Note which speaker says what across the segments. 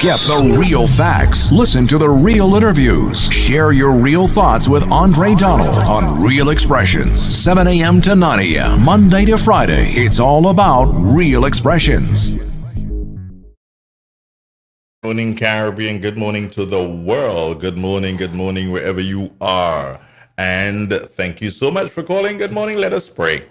Speaker 1: Get the real facts. Listen to the real interviews. Share your real thoughts with Andre Donald on Real Expressions, 7 a.m. to 9 a.m., Monday to Friday. It's all about Real Expressions.
Speaker 2: Good morning, Caribbean. Good morning to the world. Good morning, wherever you are. And thank you so much for calling. Good morning. Let us pray.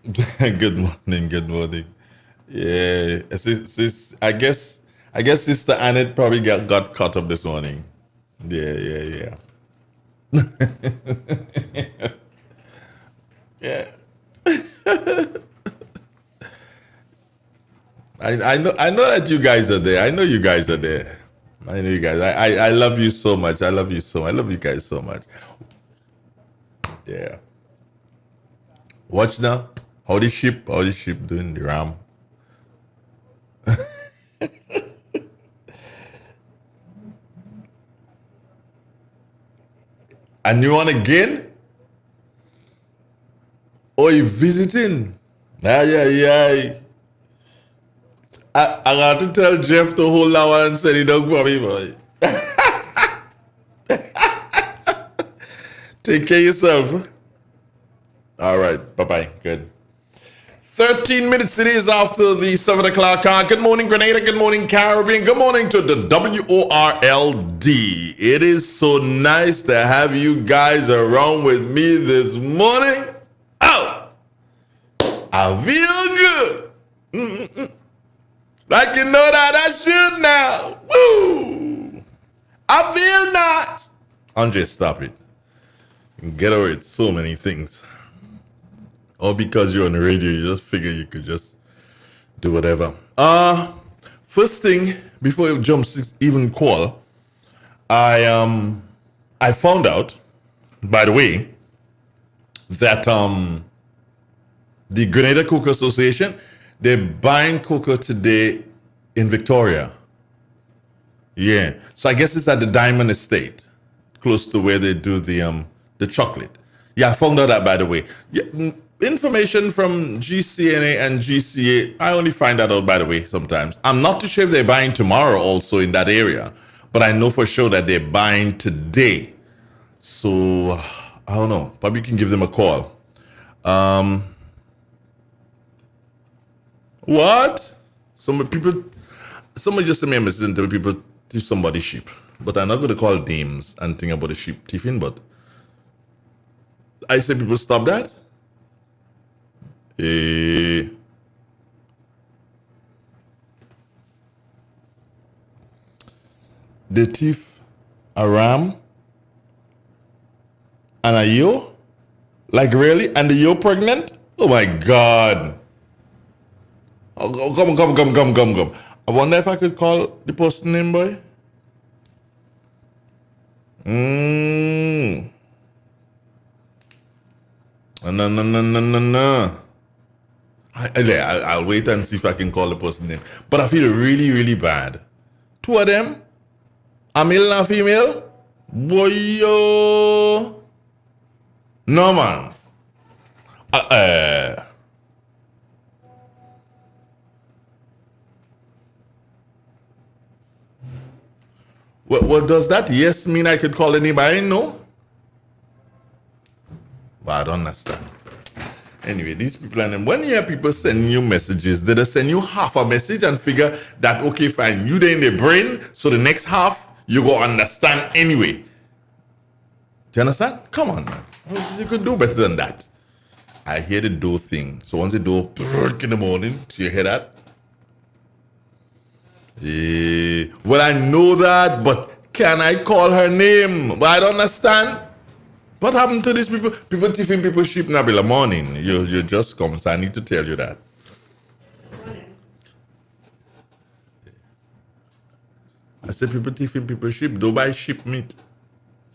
Speaker 2: Good morning. Good morning. Yeah, I guess Sister Annette probably got caught up this morning. Yeah, yeah, yeah. I know that you guys are there. I know you guys are there. I know you guys. I love you so much. I love you so much. I love you guys so much. Yeah. Watch now. How the ship doing the ram? And you want again? Oh, you visiting? Ay, ay, ay. I got to tell Jeff to hold that one and send it down for me, boy. Take care of yourself. All right. Bye-bye. Good. 13 minutes it is after the 7 o'clock hour. Good morning, Grenada. Good morning, Caribbean. Good morning to the WORLD. It is so nice to have you guys around with me this morning. Oh, I feel good. Like you know that I should now. Woo! I feel nice. Andre, stop it. Get over it. So many things. Or because you're on the radio, you just figure you could just do whatever. First thing, before it jumps even call, I found out, by the way, that the Grenada Cocoa Association, they're buying cocoa today in Victoria. Yeah. So I guess it's at the Diamond Estate, close to where they do the chocolate. Yeah, I found out that, by the way. Yeah, information from GCNA and GCA, I only find that out, by the way, sometimes. I'm not too sure if they're buying tomorrow also in that area, but I know for sure that they're buying today. So, I don't know. Probably you can give them a call. What? Someone just sent me a message and tell people thief somebody's sheep. But I'm not going to call names and think about the sheep thieving, but I say people stop that. The thief a ram and a yo? Like really? And the yo pregnant? Oh my God. Oh, come. I wonder if I could call the person name, boy. No. I'll wait and see if I can call the person name. But I feel really, really bad. Two of them, a male and a female. Boy, yo. No, man. What does that yes mean I could call anybody? No. But I don't understand. Anyway, these people, and then when you hear people sending you messages, they just send you half a message and figure that, okay, fine, you there in the brain, so the next half, you go understand anyway. Do you understand? Come on, man. You could do better than that. I hear the door thing. So once the door in the morning, do you hear that? Well, I know that, but can I call her name? But I don't understand. What happened to these people? People thieving people's sheep in the morning. You just come, so I need to tell you that. I said people thieving people's sheep. Don't buy sheep meat.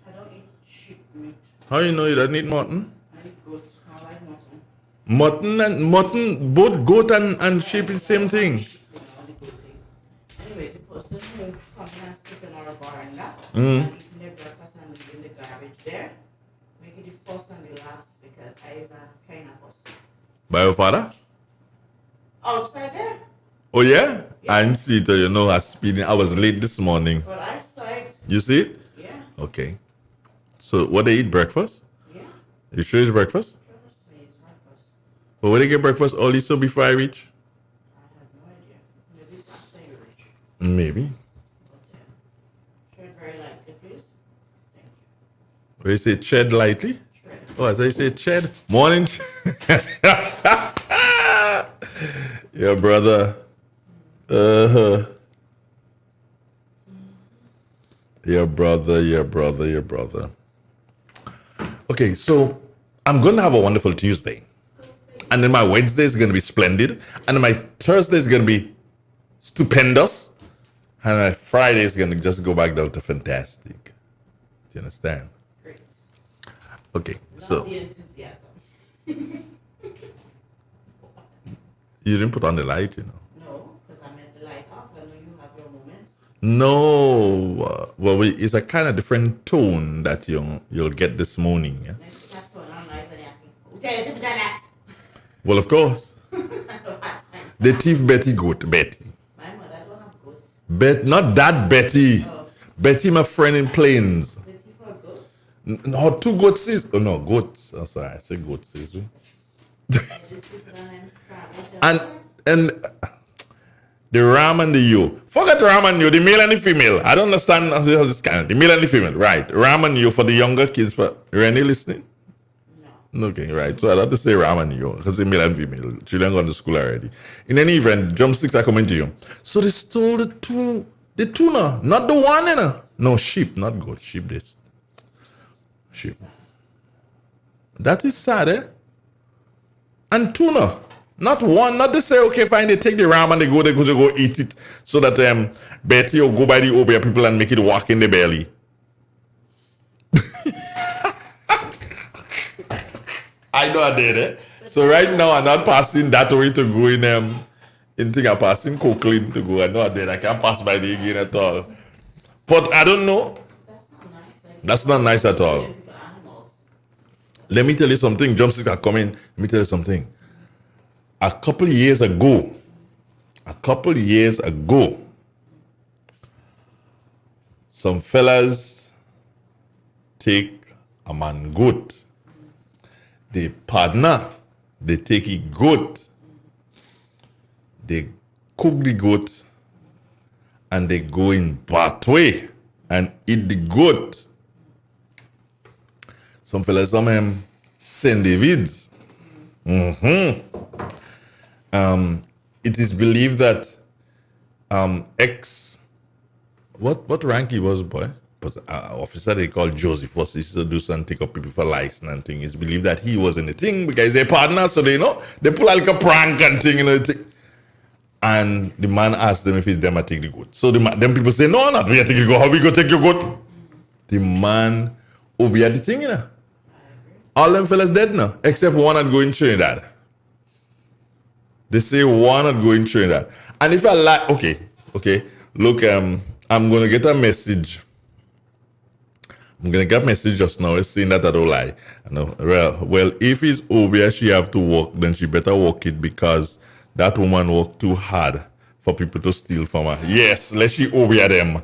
Speaker 3: I don't eat sheep meat.
Speaker 2: How you know you don't eat mutton?
Speaker 3: I eat goat. I like mutton.
Speaker 2: Mutton, both goat and sheep is the same thing.
Speaker 3: Anyways, the person who comes and sit in our veranda and eating their breakfast and leaving the garbage there, make it the first and the last because I is a kind of person.
Speaker 2: By your father?
Speaker 3: Outside there.
Speaker 2: Oh yeah? I didn't see it. You know, I was speeding. I was late this morning.
Speaker 3: But I saw it.
Speaker 2: You see it?
Speaker 3: Yeah.
Speaker 2: Okay. So what they eat breakfast?
Speaker 3: Yeah.
Speaker 2: You sure it's breakfast?
Speaker 3: It's breakfast.
Speaker 2: But when they get breakfast early, so before I reach?
Speaker 3: I have no idea. Maybe it's after you reach.
Speaker 2: Maybe.
Speaker 3: But tread very lightly, please. Thank you.
Speaker 2: When you say ched lightly?
Speaker 3: Tread.
Speaker 2: Oh, as I say ched. Morning. Your brother. Uh-huh. Your brother. Okay, so I'm going to have a wonderful Tuesday. And then my Wednesday is going to be splendid. And then my Thursday is going to be stupendous. And my Friday is going to just go back down to fantastic. Do you understand?
Speaker 3: Great.
Speaker 2: Okay,
Speaker 3: Love
Speaker 2: so
Speaker 3: the enthusiasm.
Speaker 2: you didn't put on the light, you know.
Speaker 3: No, because I meant the light off. I know you have your moments.
Speaker 2: No, well, it's a kind of different tone that you'll get this morning. Yeah?
Speaker 3: Next week I turn on light and ask me, who tell you to put that?
Speaker 2: Well, of course, the thief Betty goat, Betty.
Speaker 3: My mother don't have goats.
Speaker 2: Not that Betty.
Speaker 3: Oh.
Speaker 2: Betty, my friend in Plains.
Speaker 3: Betty for a goat?
Speaker 2: No, two goats is. Oh no, goats. Oh, sorry, I said goats is.
Speaker 3: Just put it on and start it.
Speaker 2: And the ram and the ewe. Forget ram and ewe, the male and the female. I don't understand how this kind of the male and the female. Right. Ram and ewe for the younger kids. For Renee listening? No. Okay, right. So I have to say ram and ewe because the male and female. Children gone to school already. In any event, drumsticks are coming to you. So they stole the tuna, not the one, you know. No, sheep, not goat. Sheep, this. Sheep. That is sad, eh? And tuna. Not one, not to say, okay, fine, they take the ram and they go eat it so that Betty will go by the Obia people and make it walk in the belly. I know I did it. So right now I'm not passing that way to go in thing I'm passing Coquelin to go. I know I did. I can't pass by the again at all. But I don't know. That's not nice at all. Let me tell you something. Drumsticks are coming. Let me tell you something. A couple years ago, some fellas take a man goat. They partner, they take a goat, they cook the goat, and they go in pathway and eat the goat. Some fellas, some St. David's. It is believed that what rank he was, boy? But officer they call Joseph was used to do something, take up people for license and thing. It's believed that he was in the thing because they're partners, so they pull like a prank and thing, you know. And the man asked them if it's them I take the goat. So them people say, no, not we take the goat. How we go take your goat? The man over the thing, you know. All them fellas dead now, except one that go in Trinidad. They say one not going through that. And if I like, okay, look, I'm going to get a message. I'm going to get a message just now saying that I don't lie. I know. Well, if it's obvious she have to work, then she better work it because that woman worked too hard for people to steal from her. Yes, let she obey them.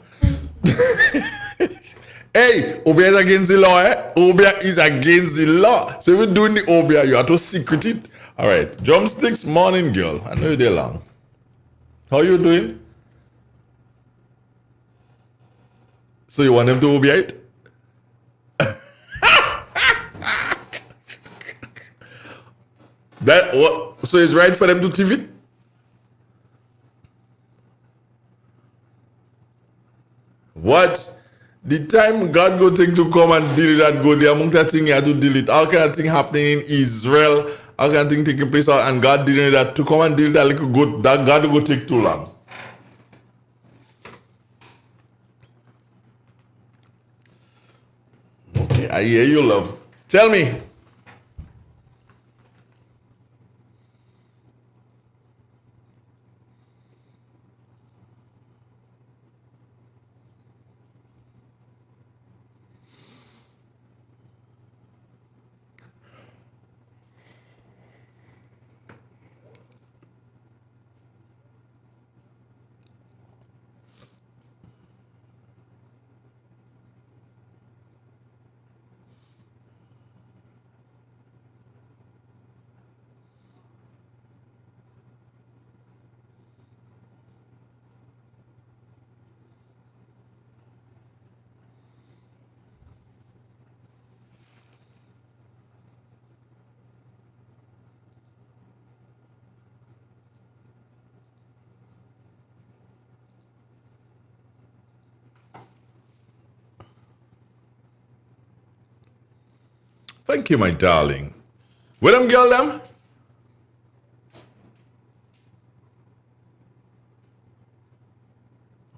Speaker 2: Hey, obey is against the law, eh? Obey is against the law. So if you're doing the obey, you have to secret it. All right, drumsticks, morning girl. I know you're there long. How you doing? So you want them to obey it? That what? So it's right for them to thief it? What? The time God go take to come and deal with that go, the amount of thing he had to deal with, all kind of thing happening in Israel, all kind of thing taking place, and God dealing with that to come and deal with that little goat, that God will go take too long. Okay, I hear you, love. Tell me. Thank you, my darling. Where them girl them?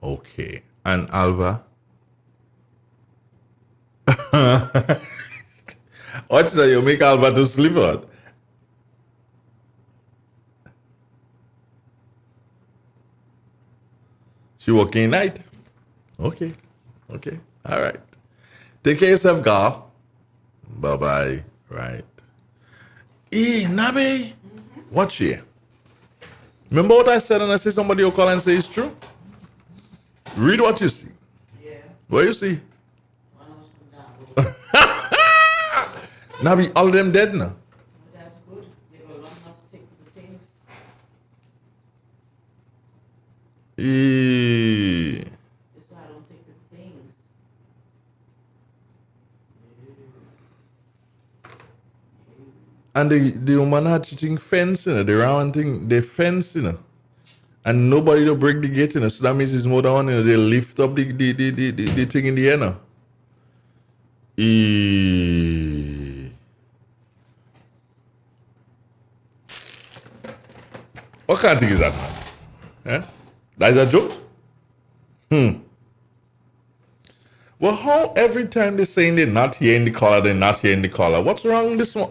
Speaker 2: Okay. And Alva? What should you make Alva to sleep on? She working night? Okay. Okay. All right. Take care of yourself, girl. Bye-bye. Right. Hey, Nabe. Watch here. Remember what I said and I say somebody will call and say it's true? Read what you see.
Speaker 3: Yeah.
Speaker 2: What you see?
Speaker 3: One of us from down.
Speaker 2: Nabe, all of them dead now.
Speaker 3: But that's good. They will learn how to take the things.
Speaker 2: Eh.
Speaker 3: That's why I don't take the things.
Speaker 2: And the woman had cheating fence, you know, the round thing, the fence, you know. And nobody to break the gate, you know. So that means it's more than one, you know, they lift up the thing in the air now. What kind of thing is that, man? Eh? That is a joke? Well, how every time they're saying they're not hearing the caller, they're not hearing the caller? What's wrong with this one?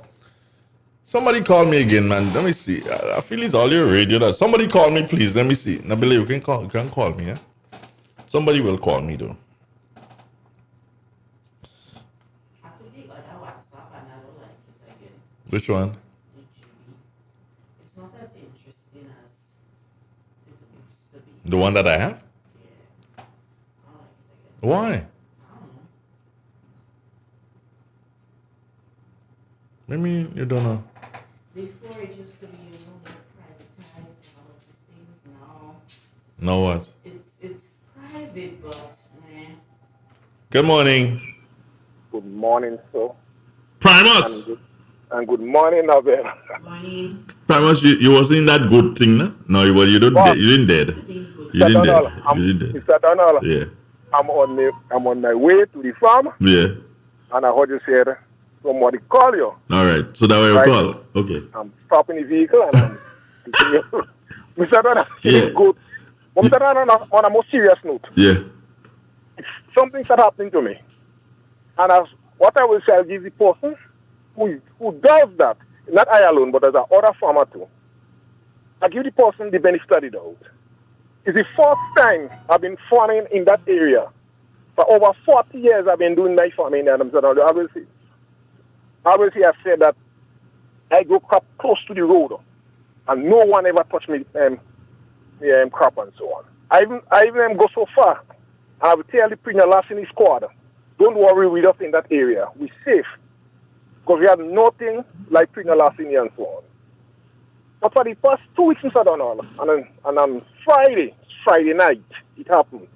Speaker 2: Somebody call me again, man. Let me see. I feel it's all your radio. Somebody call me, please. Let me see. Nabila, you can call me, yeah? Somebody will call me, though.
Speaker 3: I put the other WhatsApp and I don't like it again.
Speaker 2: Which one?
Speaker 3: The GB. It's not as interesting as it used to be.
Speaker 2: The one that I have?
Speaker 3: Yeah. I don't like it again.
Speaker 2: Why?
Speaker 3: I don't know.
Speaker 2: I mean, you don't know.
Speaker 3: Before it used to be, you know, like privatized and all of these things. Now
Speaker 2: Know what?
Speaker 3: it's private, but
Speaker 2: Good morning.
Speaker 4: Good morning, sir.
Speaker 2: Primus!
Speaker 4: And good morning, Abel.
Speaker 3: money,
Speaker 2: Primus, you was in that good thing, no? No, you didn't
Speaker 4: What?
Speaker 2: you didn't dead.
Speaker 3: thing good.
Speaker 2: You didn't dead.
Speaker 4: I'm,
Speaker 2: You didn't dead.
Speaker 4: Mr. Donald,
Speaker 2: Yeah.
Speaker 4: I'm on my way to the farm,
Speaker 2: Yeah.
Speaker 4: and I heard you say somebody call you.
Speaker 2: All right. So that way you
Speaker 4: Right.
Speaker 2: call. Okay.
Speaker 4: I'm stopping the vehicle, and I'm picking you. Mr. Donald, it
Speaker 2: Yeah.
Speaker 4: is good. But Mr. Donald, on a more serious note,
Speaker 2: Yeah.
Speaker 4: something that happening to me. And what I will say, I'll give the person who does that, not I alone, but there's other farmer too. I give the person the benefit of the doubt. It's the first time I've been farming in that area. For over 40 years I've been doing my farming there. I will say I said that I grow crop close to the road and no one ever touched me crop and so on. I even go so far. I will tell the premier last in his squad, don't worry with us in that area. We're safe. Because we have nothing like premier last in and so on. But for the past 2 weeks since I done all, and on Friday night, it happened.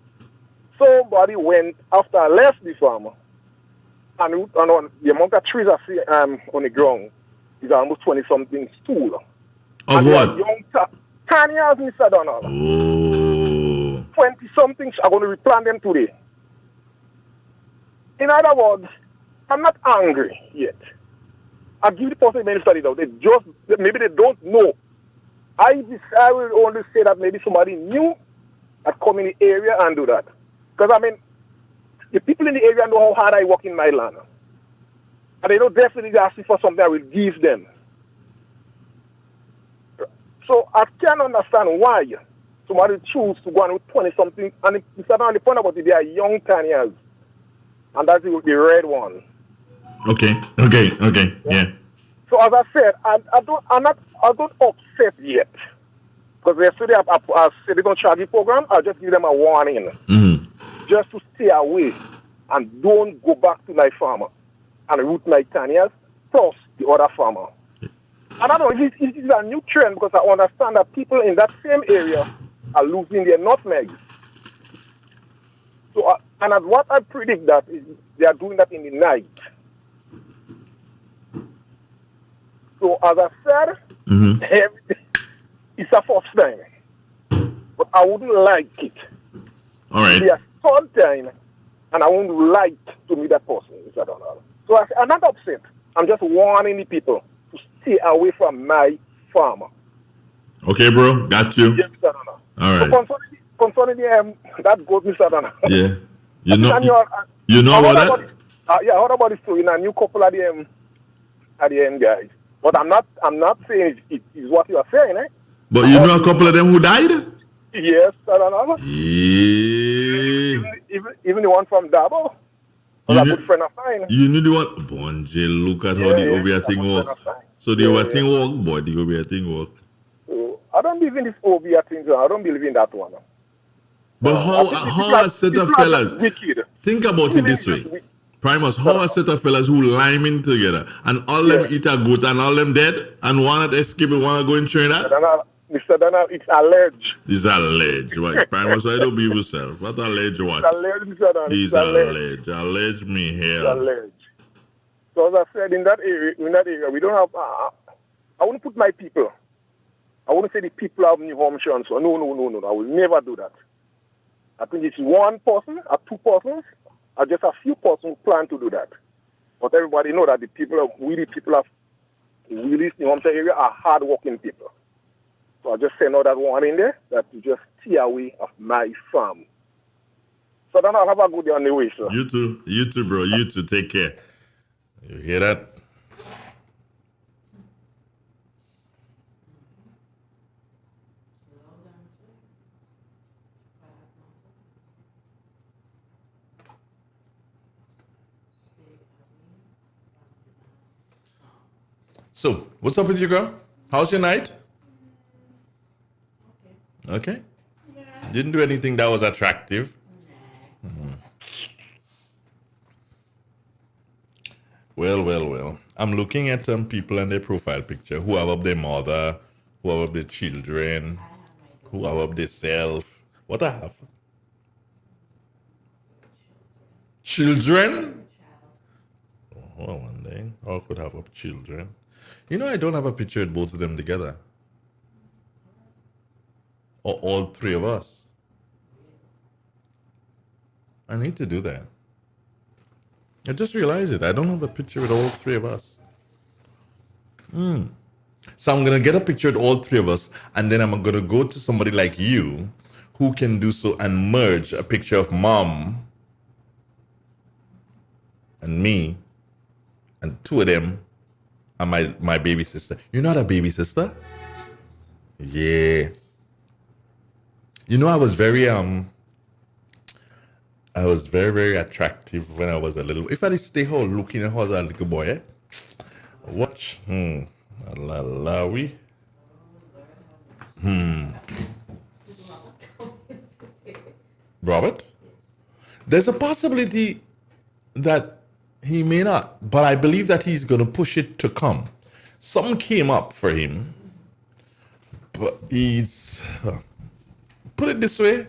Speaker 4: Somebody went after I left the farm, and on the amount of trees I see on the ground is almost 20-something stool.
Speaker 2: Of
Speaker 4: And
Speaker 2: what?
Speaker 4: young 10 years, Mr. Donald.
Speaker 2: Oh.
Speaker 4: 20-somethings are going to replant them today. In other words, I'm not angry yet. I give the person the benefit of the doubt. Maybe they don't know. I will only say that maybe somebody knew that come in the area and do that. Because, I mean, the people in the area know how hard I work in my land. And they know definitely ask me for something I will give them. So I can't understand why somebody choose to go on with 20-something. And it's not only point about it, they are young 10 years. And that's the red one.
Speaker 2: Okay. Yeah.
Speaker 4: So as I said, I don't upset yet. Because yesterday I said they're going to charge the program, I'll just give them a warning. Just to stay away and don't go back to my farmer and root my 10 years plus the other farmer. And I don't know, it is a new trend because I understand that people in that same area are losing their nutmegs. So, and as what I predict that is they are doing that in the night. So as I said, it's a first time. But I wouldn't like it.
Speaker 2: All right.
Speaker 4: Be a third time, and I wouldn't like to meet that person, Mr. Donald. So I'm not upset. I'm just warning the people to stay away from my farm.
Speaker 2: Okay, bro. Got you.
Speaker 4: Yes, Mr. Donna.
Speaker 2: All right.
Speaker 4: So concerning the, that goes, Mr. Donna.
Speaker 2: Yeah. You know
Speaker 4: how
Speaker 2: about that?
Speaker 4: Yeah, how about the story? A new couple at the end, guys. But I'm not saying it is what you are saying, eh?
Speaker 2: But you know a couple of them who died?
Speaker 4: Yes, Mr. Donna.
Speaker 2: Yeah.
Speaker 4: Even the one from Dabo was a good friend of mine.
Speaker 2: You know the one? Bonje, look at how the Obia thing work. So the Obia thing work, boy, the Obia thing work.
Speaker 4: So I don't believe in this Obia thing. I don't believe in that one.
Speaker 2: But how a set of fellas, think about it this way. Primus, how a set of fellas who liming together and all them eat a goat and all them dead and one at escape and one going train that?
Speaker 4: Mr. Dana, it's alleged.
Speaker 2: It's alleged. Right? Primus, why don't be yourself? What alleged what?
Speaker 4: It's alleged, Mr. Dana.
Speaker 2: It's alleged. Alleged me here.
Speaker 4: It's alleged. So as I said, in that area, we don't have, I wouldn't put my people. I wouldn't say the people of New Hampshire. So no. I will never do that. I think it's one person or two persons or just a few persons who plan to do that. But everybody know that the people of New Hampshire area are hard-working people. So I just send out that one in there that you just stay away of my farm. So then I'll have a good day on the way, sir.
Speaker 2: You too, bro. You too. Take care. You hear that? So, what's up with you, girl? How's your night? Okay. Yeah. Didn't do anything that was attractive. Mm-hmm. Well. I'm looking at people and their profile picture. Who have up their mother, who have up their children, who have up their self. What I have? Children? Oh, hold on one day. I could have up children. You know, I don't have a picture of both of them together. Or all three of us. I need to do that. I just realized it. I don't have a picture with all three of us. So I'm going to get a picture with all three of us, and then I'm going to go to somebody like you who can do so and merge a picture of mom and me and two of them and my baby sister. You're not a baby sister? Yeah. You know, I was very very attractive when I was a little. If I did stay home looking at how I was a little boy, eh? Watch. Robert? There's a possibility that he may not, but I believe that he's going to push it to come. Something came up for him, but he's... put it this way.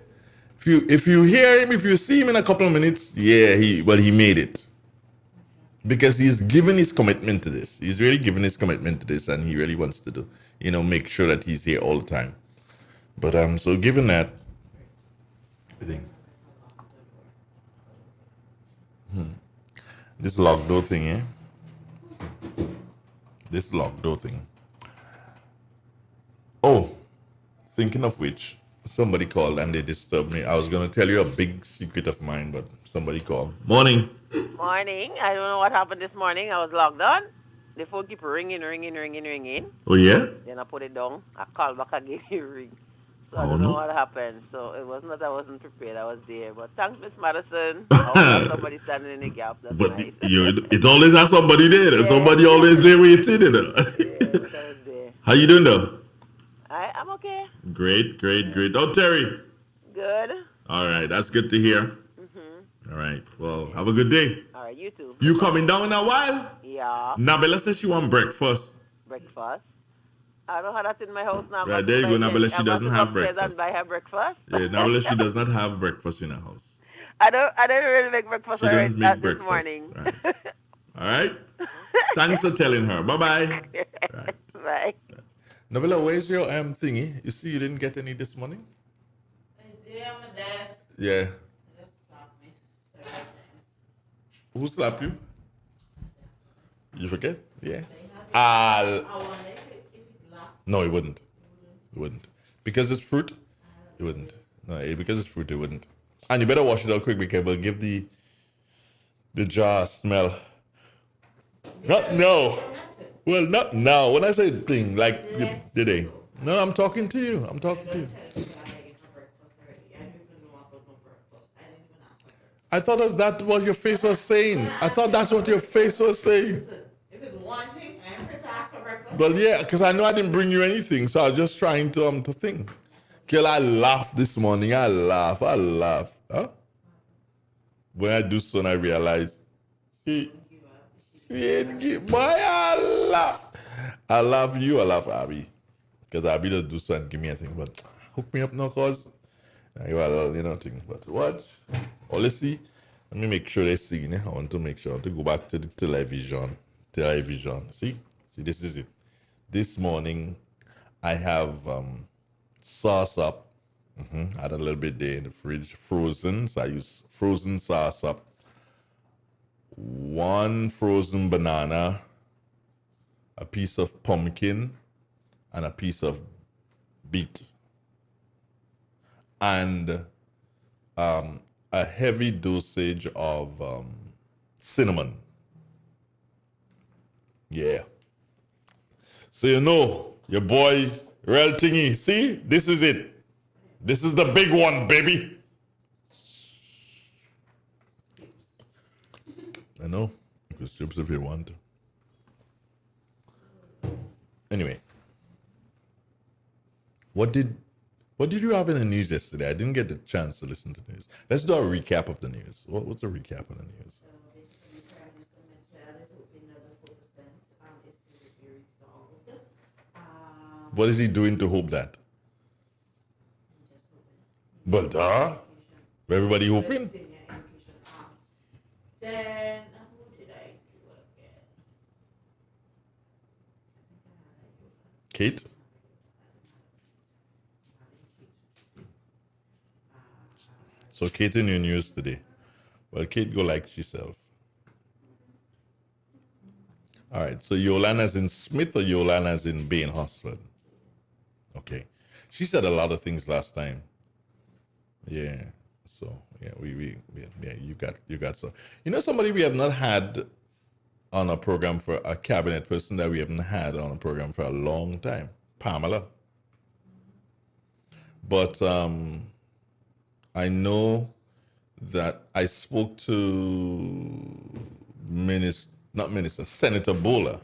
Speaker 2: If you hear him, if you see him in a couple of minutes, yeah, he made it. Because he's given his commitment to this. He's really given his commitment to this, and he really wants to do, make sure that he's here all the time. But so given that, I think this locked door thing, eh? This locked door thing. Oh, thinking of which, somebody called and they disturbed me. I was going to tell you a big secret of mine, but somebody called. Morning.
Speaker 5: Morning. I don't know what happened this morning. I was logged on. The phone keep ringing.
Speaker 2: Oh, yeah?
Speaker 5: Then I put it down. I called back again, it ring. So I don't know what happened. So it wasn't that I wasn't prepared. I was there. But thanks, Miss Madison. Somebody standing in the gap. That's
Speaker 2: but
Speaker 5: nice.
Speaker 2: It always has somebody there. Yeah. Somebody always there waiting.
Speaker 5: Yeah,
Speaker 2: How you doing, though?
Speaker 5: I'm okay.
Speaker 2: Great. Oh, Terry.
Speaker 5: Good.
Speaker 2: All right. That's good to hear. Mm-hmm. All right. Well, have a good day.
Speaker 5: All right. You too.
Speaker 2: You coming down in a while?
Speaker 5: Yeah.
Speaker 2: Nabella says she want breakfast.
Speaker 5: Breakfast? I don't have that in my house now.
Speaker 2: Right, there you go, Nabella. She doesn't have breakfast.
Speaker 5: And buy her breakfast.
Speaker 2: Yeah, Nabella, she does not have breakfast in her house.
Speaker 5: I don't really make breakfast.
Speaker 2: She doesn't make
Speaker 5: this
Speaker 2: breakfast.
Speaker 5: Morning.
Speaker 2: Right. All right. Thanks for telling her. Bye-bye.
Speaker 5: Right. Bye.
Speaker 2: Nabella, where's your thingy? You see you didn't get any this morning?
Speaker 3: Yeah, my desk.
Speaker 2: Yeah.
Speaker 3: Just slapped me several times.
Speaker 2: Who slapped you? You forget? Yeah.
Speaker 3: I wonder if it lasts.
Speaker 2: No, it wouldn't. It wouldn't. Because it's fruit, it wouldn't. No, because it's fruit, it wouldn't. And you better wash it out quick because it will give the jar a smell. Not no. Well, not now. When I say thing, like did they? No, I'm talking to you. I'm talking to you. I thought that's what your face was saying. I thought that's what your face was saying.
Speaker 3: If it's one thing, I'm free to ask for breakfast.
Speaker 2: Well, yeah, because I know I didn't bring you anything, so I was just trying to think. Girl, I laughed this morning. I laugh. Huh? When I do so, and I realize she ain't give. Boy, I laugh. I love you. I love Abby, because Abby does do so and give me a thing, but hook me up now, cause you know thing. But watch. Oh, let's see. Let me make sure they see. I want to make sure. I want to go back to the television. See, this is it. This morning, I have sauce up. Had a little bit there in the fridge, frozen. So I use frozen sauce up. 1 frozen banana, a piece of pumpkin, and a piece of beet, and a heavy dosage of cinnamon. Yeah. So you know, your boy, real thingy. See, this is it. This is the big one, baby. I know. You can chips if you want. Anyway. What did you have in the news yesterday? I didn't get the chance to listen to the news. Let's do a recap of the news. What's a recap of the news?
Speaker 3: So basically, Prime Minister Mitchell is hoping that the 4% is to be resolved.
Speaker 2: What is he doing to hope that?
Speaker 3: Just hoping.
Speaker 2: But everybody hoping?
Speaker 3: Senior education. Then who did I do again?
Speaker 2: Kate? So Kate in your news today. Well, Kate go like herself. All right, so Yolan as in Smith or Yolan as in Bain Hosford? Okay. She said a lot of things last time. Yeah. So yeah, you got so. You know somebody we have not had on a program for a cabinet person that we haven't had on a program for a long time. Pamela. But I know that I spoke to Senator Bowler.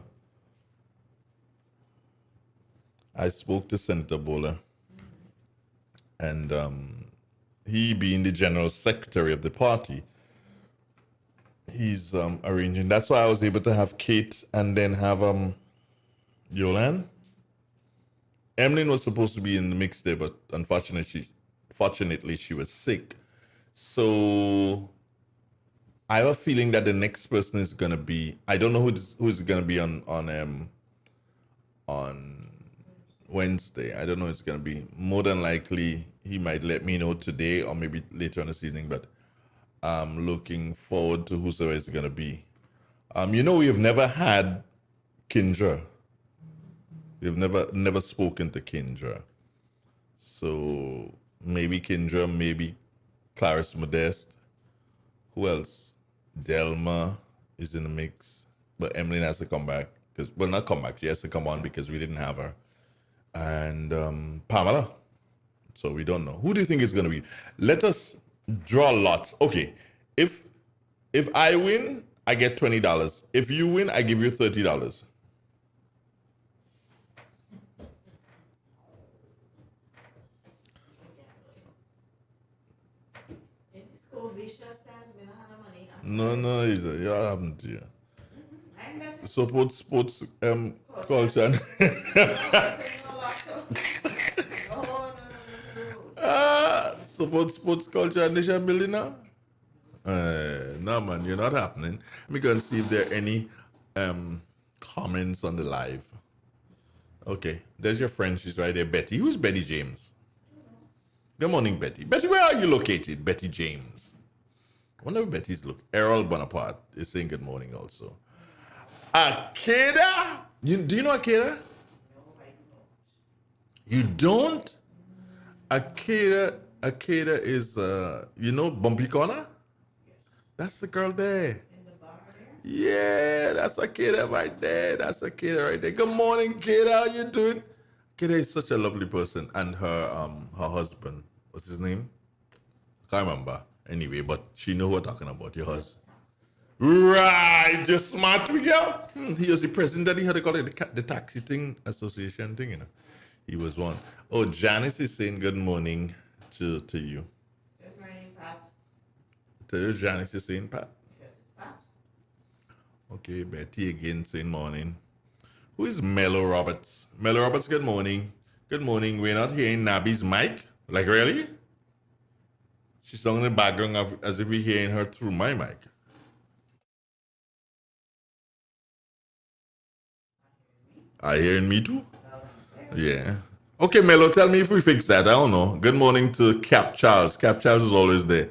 Speaker 2: I spoke to Senator Bowler, and he being the general secretary of the party, he's arranging. That's why I was able to have Kate and then have Yolan. Emlyn was supposed to be in the mix there, but fortunately she was sick. So I have a feeling that the next person is gonna be. I don't know who's gonna be on Wednesday. I don't know who it's gonna be. More than likely, he might let me know today or maybe later on this evening. But I'm looking forward to whosoever it's gonna be. You know, we have never had Kindra. We've never spoken to Kindra. So maybe Kindra, maybe Clarice Modeste. Who else? Delma is in the mix. But Emily has to come back. Not come back. She has to come on because we didn't have her. And Pamela. So we don't know. Who do you think is going to be? Let us draw lots. Okay. If I win, I get $20. If you win, I give you $30. No, he's you haven't here. Support sports culture. Support sports culture and nation building now? No man, you're not happening. Let me go and see if there are any comments on the live. Okay, there's your friend. She's right there, Betty. Who's Betty James? Good morning, Betty. Betty, where are you located? Betty James. I wonder if Betty's look. Errol Bonaparte is saying good morning also. Akeda? Do you know Akeda? You don't? Akeda is, you know Bumpy Corner? That's the girl there. Yeah, that's Akeda right there. That's Akeda right there. Good morning, Kid. How you doing? Akeda is such a lovely person. And her husband, what's his name? Can't remember. Anyway, but she know who we're talking about, your husband. Right, you're smart, we go. He was the president, he had to call it the taxi thing, association thing, you know. He was one. Oh, Janice is saying good morning to you.
Speaker 3: Good morning, Pat.
Speaker 2: To you, Janice is saying Pat.
Speaker 3: Yes, it's Pat.
Speaker 2: Okay, Betty again saying morning. Who is Mello Roberts? Mello Roberts, good morning. Good morning. We're not hearing Nabi's mic. Like, really? She's sung in the background as if we're hearing her through my mic. I hearing me too? Yeah. Okay, Mello, tell me if we fix that. I don't know. Good morning to Cap Charles. Cap Charles is always there.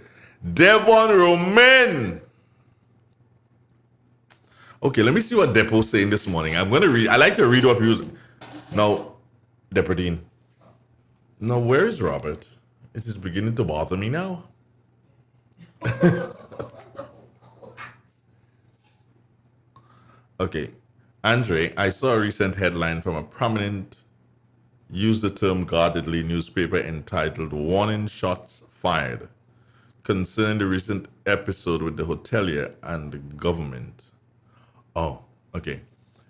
Speaker 2: Devon Romain. Okay, let me see what Depo's saying this morning. I'm going to read. I like to read what he was. Now, Depo. Now, where is Robert? It is beginning to bother me now. Okay. Andre, I saw a recent headline from a prominent, use the term guardedly, newspaper entitled Warning Shots Fired, concerning the recent episode with the hotelier and the government. Oh, okay.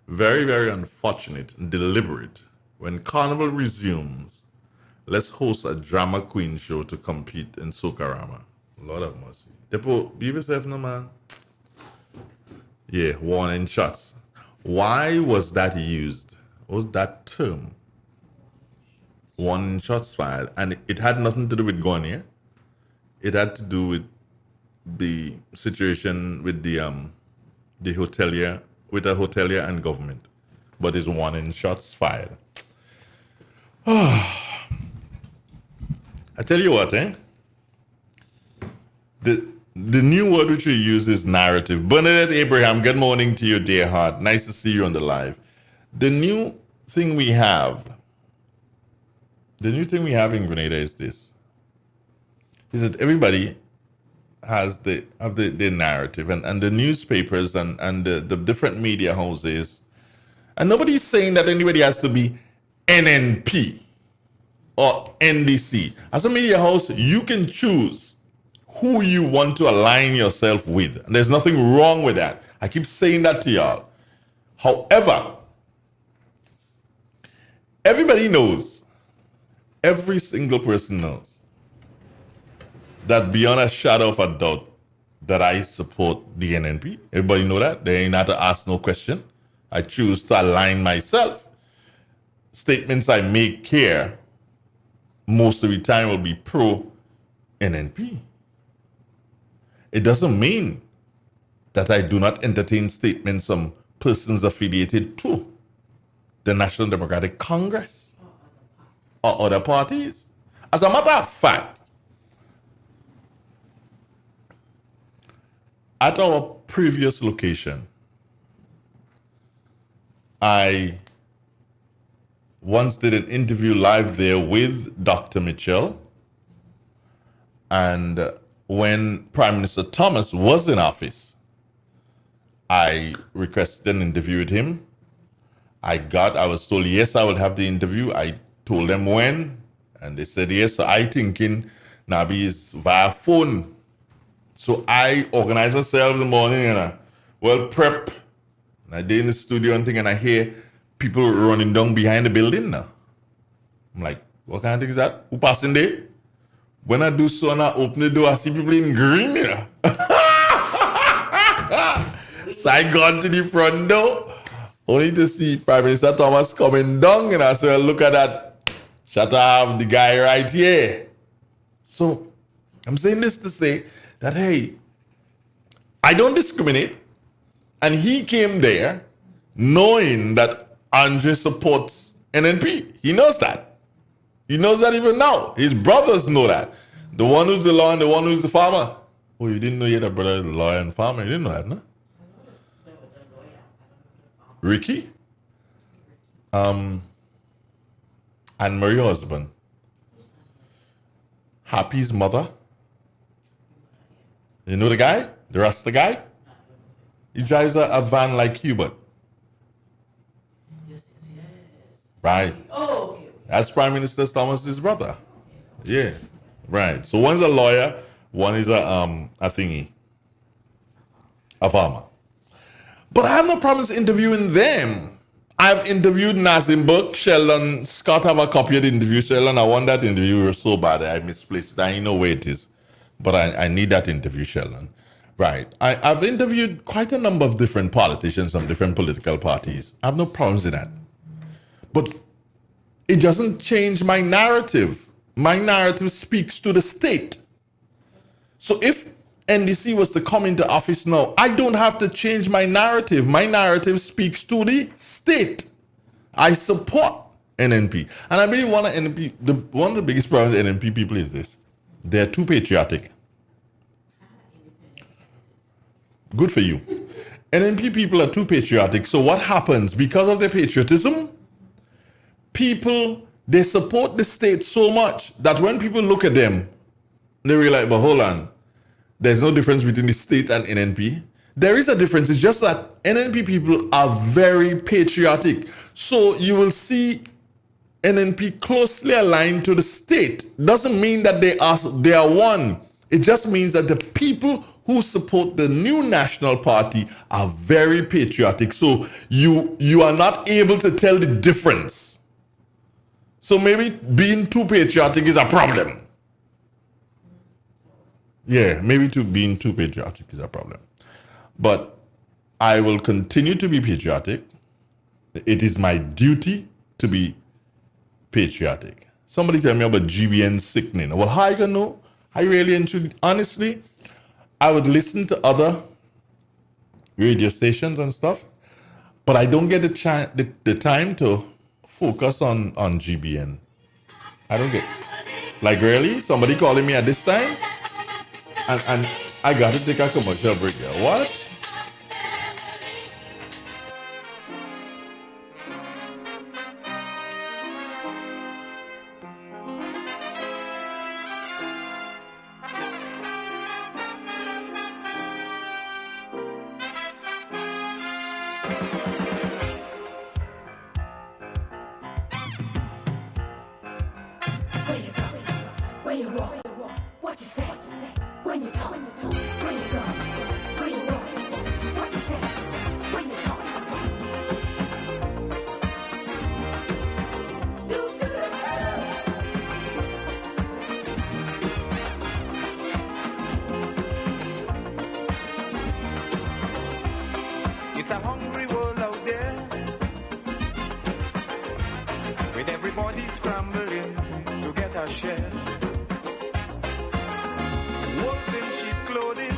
Speaker 2: Very, very unfortunate and deliberate. When Carnival resumes, let's host a drama queen show to compete in Sokarama. Lord have mercy. Depo, be yourself no man. Yeah, warning shots. Why was that used? What was that term? Warning shots fired. And it had nothing to do with Gonia. It had to do with the situation with the hotelier, with the hotelier and government. But it's warning shots fired. I tell you what, The new word which we use is narrative. Bernadette Abraham, good morning to you, dear heart. Nice to see you on the live. The new thing we have in Grenada is this. Is that everybody has the narrative and the newspapers and the different media houses. And nobody's saying that anybody has to be NNP or NDC. As a media house, you can choose who you want to align yourself with. And there's nothing wrong with that. I keep saying that to y'all. However, everybody knows, every single person knows, that beyond a shadow of a doubt, that I support the NNP. Everybody know that. They ain't have to ask no question. I choose to align myself. Statements I make here, most of the time will be pro-NNP. It doesn't mean that I do not entertain statements from persons affiliated to the National Democratic Congress or other parties. As a matter of fact, at our previous location, I once did an interview live there with Dr. Mitchell, and when Prime Minister Thomas was in office, I requested an interview with him. I was told, yes, I would have the interview. I told them when, and they said, yes. So I thinking, Nabi is via phone. So I organized myself in the morning and I prep. And I did in the studio and thing, and I hear people running down behind the building now. I'm like, what kind of thing is that? Who passing there? When I do so and I open the door, I see people in green here. So I got to the front door, only to see Prime Minister Thomas coming down, and I said, look at that. Shut up, the guy right here. So I'm saying this to say that, hey, I don't discriminate. And he came there knowing that Andre supports NNP. He knows that. He knows that even now. His brothers know that. The one who's the lawyer and the one who's the farmer. Oh, you didn't know you had a brother, the lawyer and farmer. You didn't know that, no? Ricky, and Marie husband, Happy's mother. You know the guy? The Rasta guy? He drives a van like Hubert.
Speaker 3: Yes.
Speaker 2: Right.
Speaker 3: Oh, okay.
Speaker 2: That's Prime Minister Thomas's brother. Yeah. Right. So one's a lawyer, one is a thingy. A farmer. But I have no problems interviewing them. I've interviewed Nazim Burke, Sheldon Scott have a copy of the interview. Sheldon, I want that interview. It was so bad I misplaced it. I know where it is. But I need that interview, Sheldon. Right. I've interviewed quite a number of different politicians from different political parties. I have no problems with that. But it doesn't change my narrative. My narrative speaks to the state. So if NDC was to come into office now, I don't have to change my narrative. My narrative speaks to the state. I support NNP. And I believe one of the biggest problems with NNP people is this. They're too patriotic. Good for you. NNP people are too patriotic. So what happens? Because of their patriotism, people, they support the state so much that when people look at them, they realize, but hold on, there's no difference between the state and NNP. There is a difference. It's just that NNP people are very patriotic. So you will see NNP closely aligned to the state. Doesn't mean that they are one. It just means that the people who support the new national party are very patriotic. So you are not able to tell the difference. So maybe being too patriotic is a problem. Yeah, maybe being too patriotic is a problem. But I will continue to be patriotic. It is my duty to be patriotic. Somebody tell me about GBN sickening. Well, how you gonna know? I really intrigued. Honestly, I would listen to other radio stations and stuff, but I don't get the time to focus on GBN. I don't get, like, really? Somebody calling me at this time? And I got to take a commercial break here. What?
Speaker 6: Where you go? Where you walk? What you say? When you talk? Where you go? Where you walk? What you say? When you talk?
Speaker 7: It's a hungry world out there, with everybody scrambling to get a share. Wolves in sheep clothing.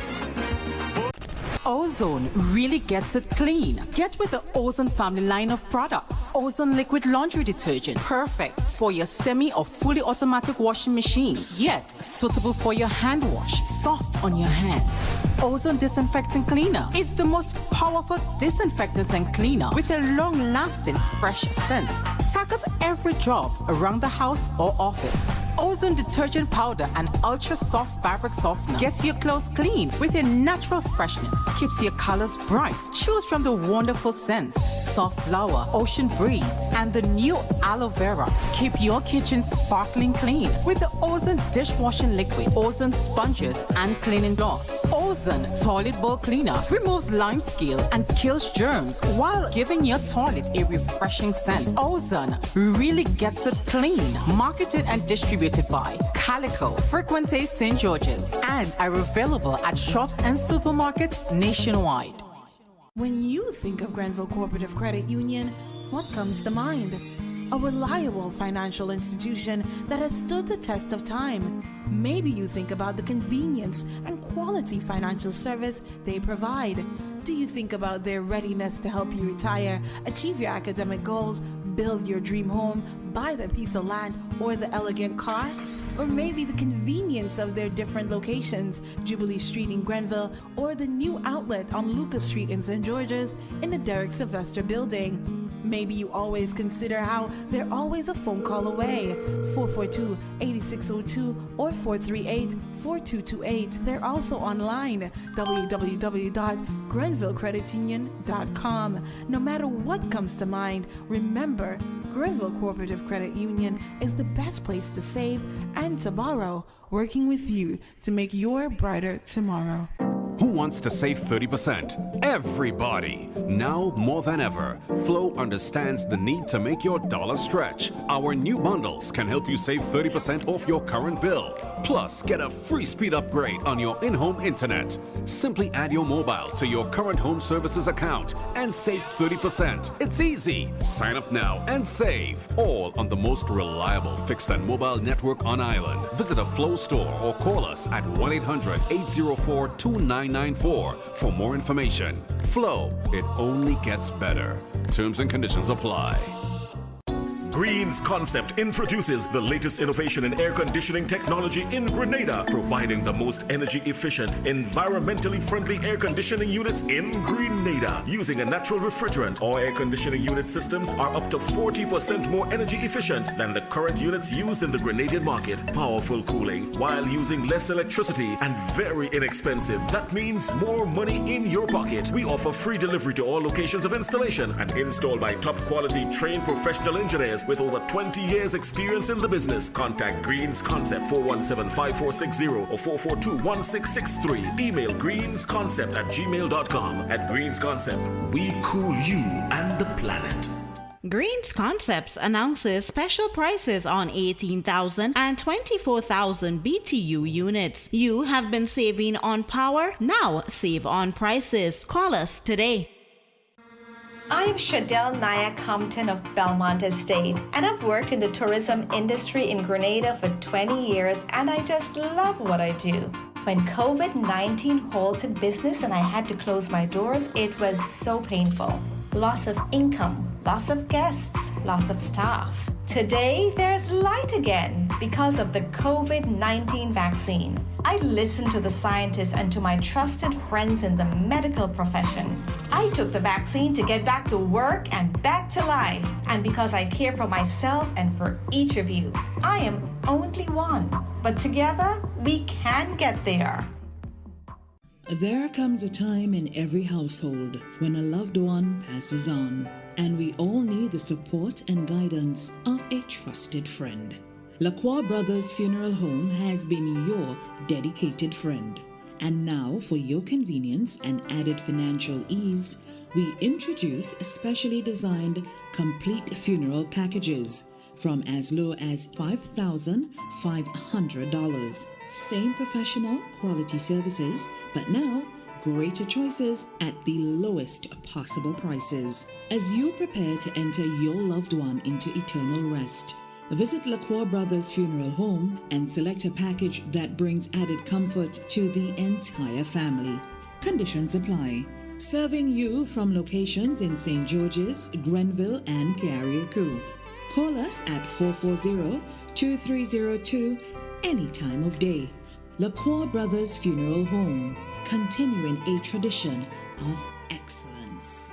Speaker 8: Ozone really gets it clean. Get with the Ozone family line of products. Ozone liquid laundry detergent. Perfect for your semi or fully automatic washing machines. Yet suitable for your hand wash. Soft on your hands. Ozone disinfecting cleaner. It's the most powerful disinfectant and cleaner with a long-lasting fresh scent. Tackles every job around the house or office. Ozone detergent powder and ultra soft fabric softener gets your clothes clean with a natural freshness. Keeps your colors bright. Choose from the wonderful scents: soft flower, ocean breeze, and the new aloe vera. Keep your kitchen sparkling clean with the Ozone dishwashing liquid, Ozone sponges, and cleaning cloth. Ozone toilet bowl cleaner removes lime scale and kills germs while giving your toilet a refreshing scent. Ozone really gets it clean. Marketed and distributed by Calico, Frequente St. George's, and are available at shops and supermarkets nationwide.
Speaker 9: When you think of Granville Cooperative Credit Union, what comes to mind? A reliable financial institution that has stood the test of time. Maybe you think about the convenience and quality financial service they provide. Do you think about their readiness to help you retire, achieve your academic goals, build your dream home, buy the piece of land, or the elegant car? or maybe the convenience of their different locations, Jubilee Street in Granville or the new outlet on Lucas Street in St. George's in the Derek Sylvester building. Maybe you always consider how they're always a phone call away. 442-8602 or 438-4228. They're also online, www.granvillecreditunion.com. No matter what comes to mind, remember, Granville Cooperative Credit Union is the best place to save and to borrow, working with you to make your brighter tomorrow.
Speaker 10: Who wants to save 30%? Everybody! Now more than ever, Flow understands the need to make your dollar stretch. Our new bundles can help you save 30% off your current bill. Plus, get a free speed upgrade on your in-home internet. Simply add your mobile to your current home services account and save 30%. It's easy. Sign up now and save. All on the most reliable fixed and mobile network on island. Visit a Flow store or call us at 1-800-804-2994 for more information. Flow, it only gets better. Terms and conditions apply.
Speaker 11: Green's Concept introduces the latest innovation in air conditioning technology in Grenada, providing the most energy efficient, environmentally friendly air conditioning units in Grenada. Using a natural refrigerant, all air conditioning unit systems are up to 40% more energy efficient than the current units used in the Grenadian market. Powerful cooling while using less electricity and very inexpensive. That means more money in your pocket. We offer free delivery to all locations of installation and installed by top quality trained professional engineers with over 20 years experience in the business. Contact Green's Concept 417-5460 or 442-1663. Email greensconcept@gmail.com. At Green's Concept, we cool you and the planet.
Speaker 12: Greens Concepts announces special prices on 18,000 and 24,000 BTU units. You have been saving on power, now save on prices. Call us today.
Speaker 13: I'm Shadell Naya Compton of Belmont Estate, and I've worked in the tourism industry in Grenada for 20 years, and I just love what I do. When COVID-19 halted business and I had to close my doors, it was so painful. Loss of income, loss of guests, loss of staff. Today, there's light again because of the COVID-19 vaccine. I listened to the scientists and to my trusted friends in the medical profession. I took the vaccine to get back to work and back to life. And because I care for myself and for each of you, I am only one. But together, we can get there.
Speaker 14: There comes a time in every household when a loved one passes on, and we all need the support and guidance of a trusted friend. Lacroix Brothers Funeral Home has been your dedicated friend. And now, for your convenience and added financial ease, we introduce specially designed complete funeral packages from as low as $5,500. Same professional quality services, but now greater choices at the lowest possible prices. As you prepare to enter your loved one into eternal rest, visit Lacroix Brothers Funeral Home and select a package that brings added comfort to the entire family. Conditions apply. Serving you from locations in St. George's, Granville, and Carriacou. Call us at 440-2302 any time of day. Lacroix Brothers Funeral Home, continuing a tradition of excellence.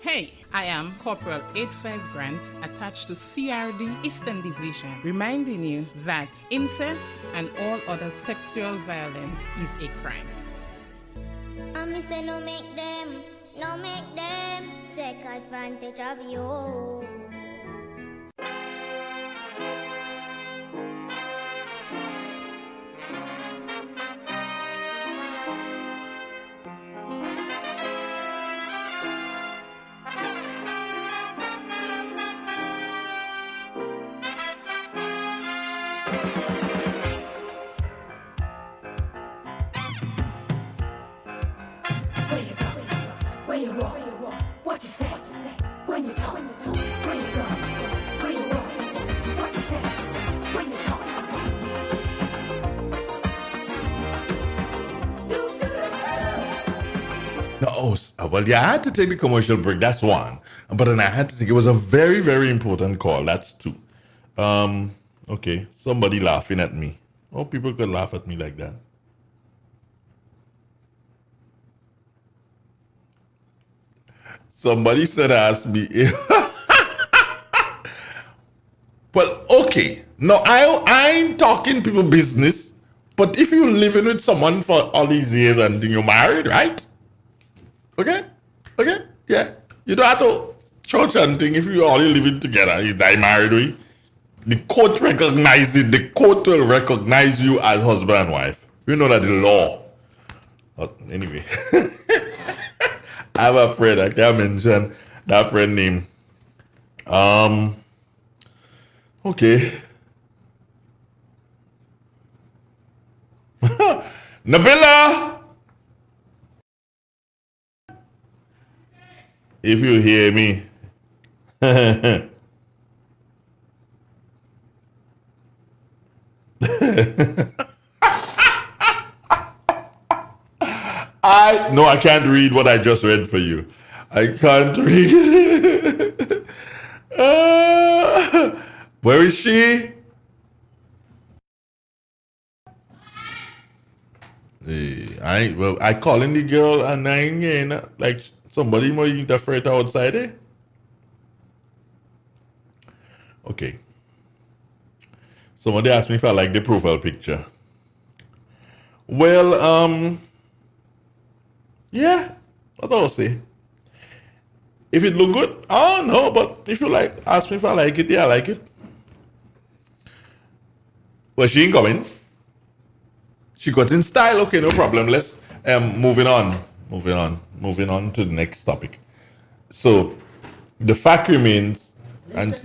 Speaker 15: Hey, I am Corporal 85 Grant, attached to CRD Eastern Division, reminding you that incest and all other sexual violence is a crime.
Speaker 16: Me say no make them take advantage of you.
Speaker 6: Where you walk, what you say, when you talk, where you go, where you walk, what you say, when you talk.
Speaker 2: Well, yeah, I had to take the commercial break. That's one. But then I had to take, it was a very, very important call. That's two. Okay, somebody laughing at me. Oh, people could laugh at me like that. Somebody said, ask me if... Well, okay. No, I ain't talking people business. But if you're living with someone for all these years and you're married, right? Okay? Yeah. You don't have to church and thing if you all living together. You die married, we. The court recognizes it. The court will recognize you as husband and wife. You know that the law. But anyway. I have a friend, I can't mention that friend name. Okay. Nabila! If you hear me. I can't read what I just read for you. I can't read. Where is she? I calling the girl and I ain't getting like somebody might interfere outside there. Okay. Somebody asked me if I like the profile picture. Well, yeah, what I'll say. If it look good, oh no, but if you like, ask me if I like it, yeah, I like it. Well, she ain't coming. She got in style, okay, no problem. Let's moving on to the next topic. So the fact remains, and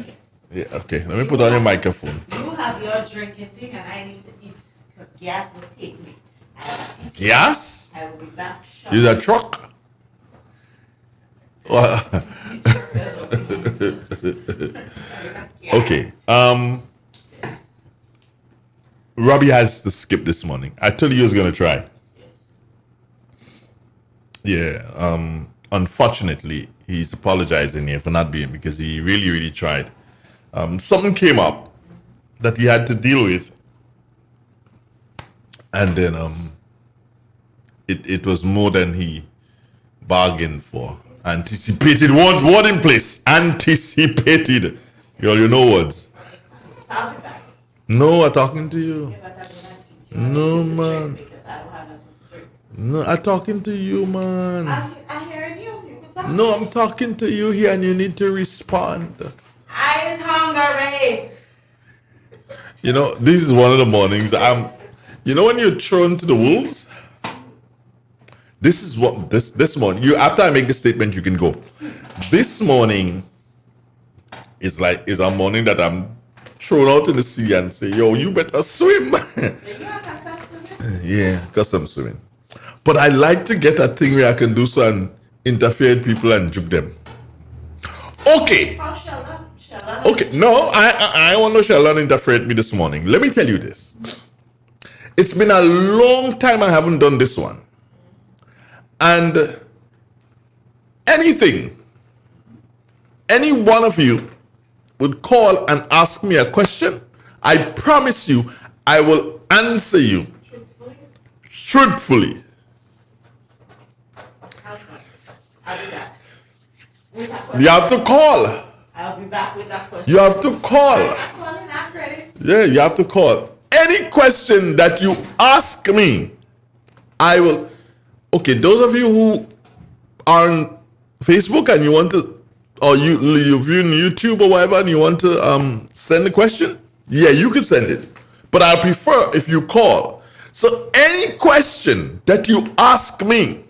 Speaker 2: yeah, okay, let me put on your microphone.
Speaker 3: You have your drinking thing and I need to eat because gas will take me.
Speaker 2: Gas?
Speaker 3: I will be back.
Speaker 2: Use a truck? Okay. Robbie has to skip this morning. I told you he was gonna try. Yeah. Unfortunately, he's apologizing here for not being because he really, really tried. Something came up that he had to deal with, and then it was more than he bargained for. Anticipated word in place. Anticipated. You know words. No, I'm talking to you. No, man. No, I'm talking to you, man.
Speaker 3: I'm hearing you. You can talk.
Speaker 2: No, I'm talking to you here and you need to respond.
Speaker 3: I is hungry.
Speaker 2: You know, this is one of the mornings you know when you're thrown to the wolves? This is what this morning. After I make this statement, you can go. This morning is a morning that I'm thrown out in the sea and say, yo, you better swim. Yeah, because I'm swimming. But I like to get a thing where I can do so and interfere with people and juke them. Okay. Okay, no, I want no Sheldon interfere with me this morning. Let me tell you this. It's been a long time I haven't done this one. And any one of you would call and ask me a question, I promise you, I will answer you truthfully. You have to call.
Speaker 3: I'll be back with that question.
Speaker 2: You have to call. Yeah, you have to call. Any question that you ask me, I will. Okay, those of you who are on Facebook and you want to, or you view on YouTube or whatever, and you want to send a question, yeah, you can send it. But I prefer if you call. So any question that you ask me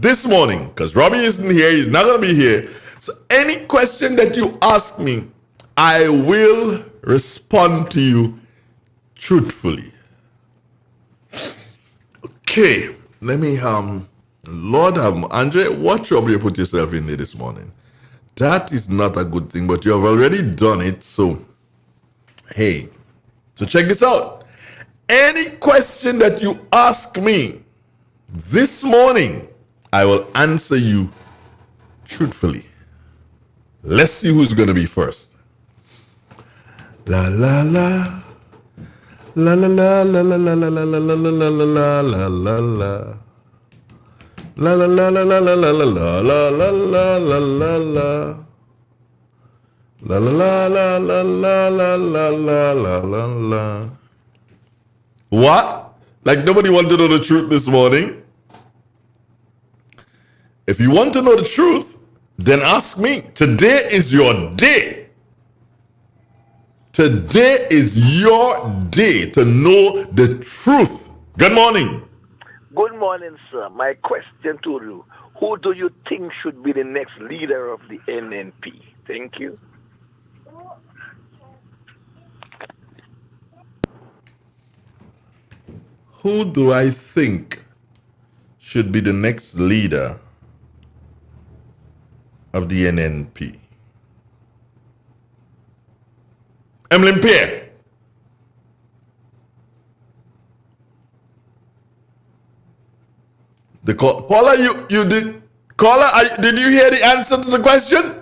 Speaker 2: this morning, because Robbie isn't here, he's not going to be here. So any question that you ask me, I will respond to you truthfully. Okay, let me, Lord have, Andre, what trouble you put yourself in there this morning? That is not a good thing, but you have already done it, so, hey. So check this out. Any question that you ask me this morning, I will answer you truthfully. Let's see who's going to be first. La la la. La la la la la la la la la la la la la la la. La la la la la la la la la la la la la la la. La la la la la la la la la la la la. What? Like nobody wanted to know the truth this morning? If you want to know the truth, then ask me. Today is your day. Today is your day to know the truth. Good morning.
Speaker 17: Good morning, sir. My question to you, who do you think should be the next leader of the NNP? Thank you.
Speaker 2: Who do I think should be the next leader of the NNP? Emlyn Pierre. The caller, you did. Caller, did you hear the answer to the question?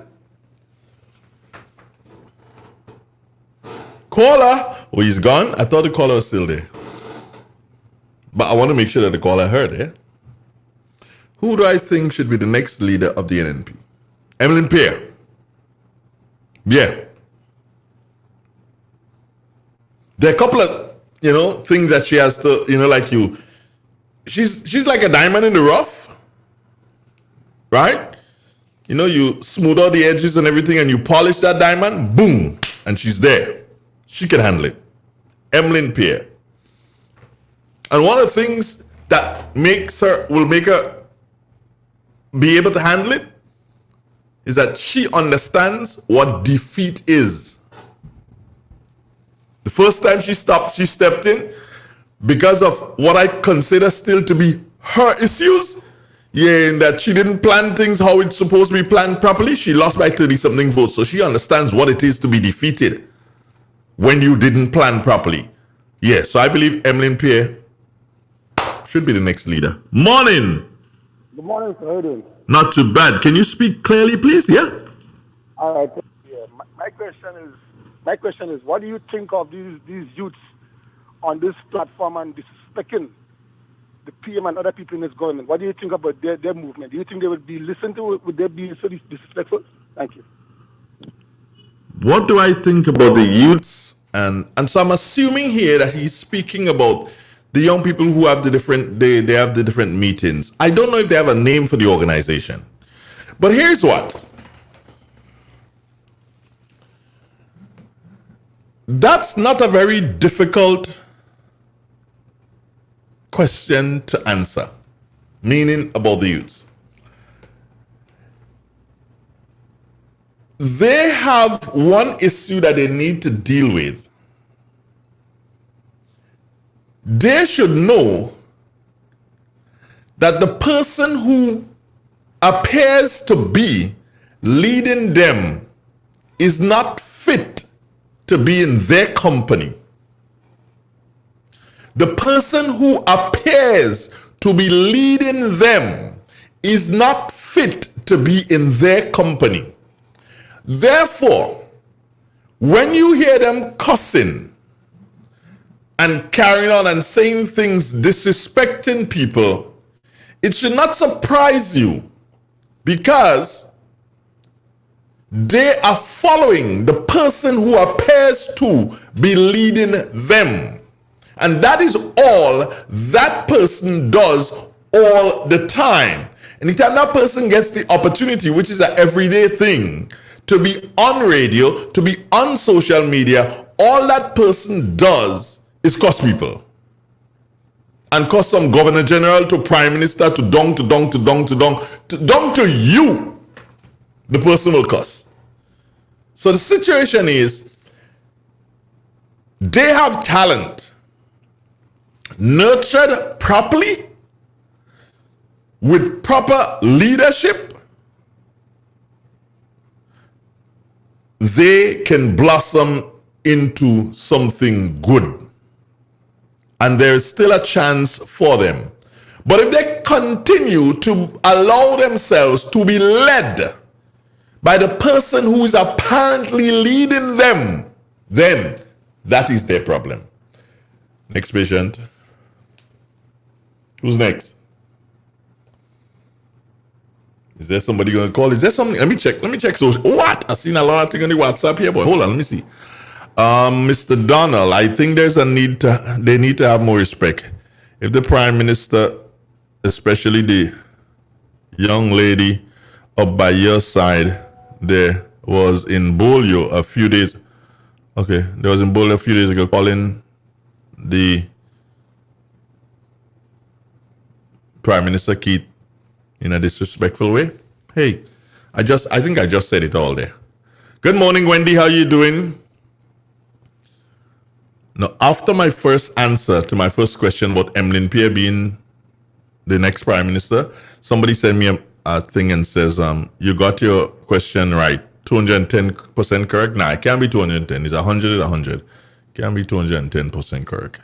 Speaker 2: Caller, oh, he's gone. I thought the caller was still there, but I want to make sure that the caller heard it. Who do I think should be the next leader of the NNP? Emlyn Pierre. Yeah. There are a couple of, things that she has to, like you. She's like a diamond in the rough, right? You smooth out the edges and everything and you polish that diamond, boom, and she's there. She can handle it. Emlyn Pierre. And one of the things that will make her be able to handle it is that she understands what defeat is. The first time she stepped in, because of what I consider still to be her issues, in that she didn't plan things how it's supposed to be planned properly, she lost by 30-something votes. So she understands what it is to be defeated when you didn't plan properly. Yeah, so I believe Emlyn Pierre should be the next leader. Morning.
Speaker 4: Good morning, sir. How you doing?
Speaker 2: Not too bad. Can you speak clearly, please? Yeah.
Speaker 4: All right. Yeah. My question is, what do you think of these youths on this platform and disrespecting the PM and other people in this government? What do you think about their movement? Do you think they would be listened to? Would they be so disrespectful? Thank you.
Speaker 2: What do I think about the youths? And so I'm assuming here that he's speaking about the young people who have they have the different meetings. I don't know if they have a name for the organization. But here's what. That's not a very difficult question to answer, meaning about the youths. They have one issue that they need to deal with. They should know that the person who appears to be leading them is not fit to be in their company. The person who appears to be leading them is not fit to be in their company. Therefore, when you hear them cussing and carrying on and saying things disrespecting people, it should not surprise you, because they are following the person who appears to be leading them. And that is all that person does all the time. Anytime that person gets the opportunity, which is an everyday thing, to be on radio, to be on social media, all that person does is cuss people. And cuss from Governor General to Prime Minister to dong to dong to dong to dong to dong to you. The person will cuss. So the situation is, they have talent, nurtured properly, with proper leadership, they can blossom into something good. And there is still a chance for them. But if they continue to allow themselves to be led by the person who is apparently leading them, then that is their problem. Next patient. Who's next? Is there somebody going to call? Is there something? Let me check. So what? I've seen a lot of things on the WhatsApp here, but hold on, let me see. Mr. Donald, I think there's a need they need to have more respect. If the Prime Minister, especially the young lady up by your side, there was in Bolio a few days. Okay, there was in Bolio a few days ago calling the Prime Minister Keith in a disrespectful way. Hey, I think I just said it all there. Good morning, Wendy. How you doing? Now, after my first answer to my first question about Emlyn Pierre being the next Prime Minister, somebody sent me a thing and says, you got your question right. 210% correct? Nah, it can't be 210. It's 100 at 100. Can't be 210% correct.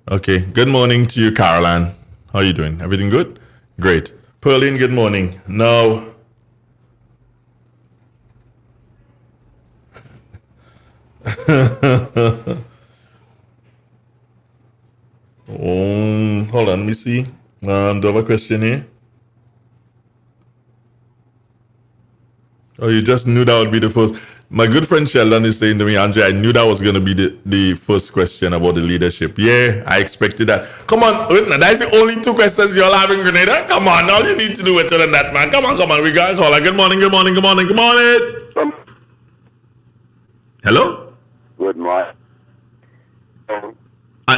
Speaker 2: Okay, good morning to you, Caroline. How are you doing? Everything good? Great. Pearline, good morning. Now, hold on, let me see. Do I have a question here? Oh, you just knew that would be the first. My good friend Sheldon is saying to me, Andre, I knew that was going to be the first question about the leadership. Yeah, I expected that. Come on, wait, now, that's the only two questions you all have in Grenada? Come on, all you need to do is better than that, man. Come on, we got a caller. Good morning. Hello?
Speaker 18: Good morning.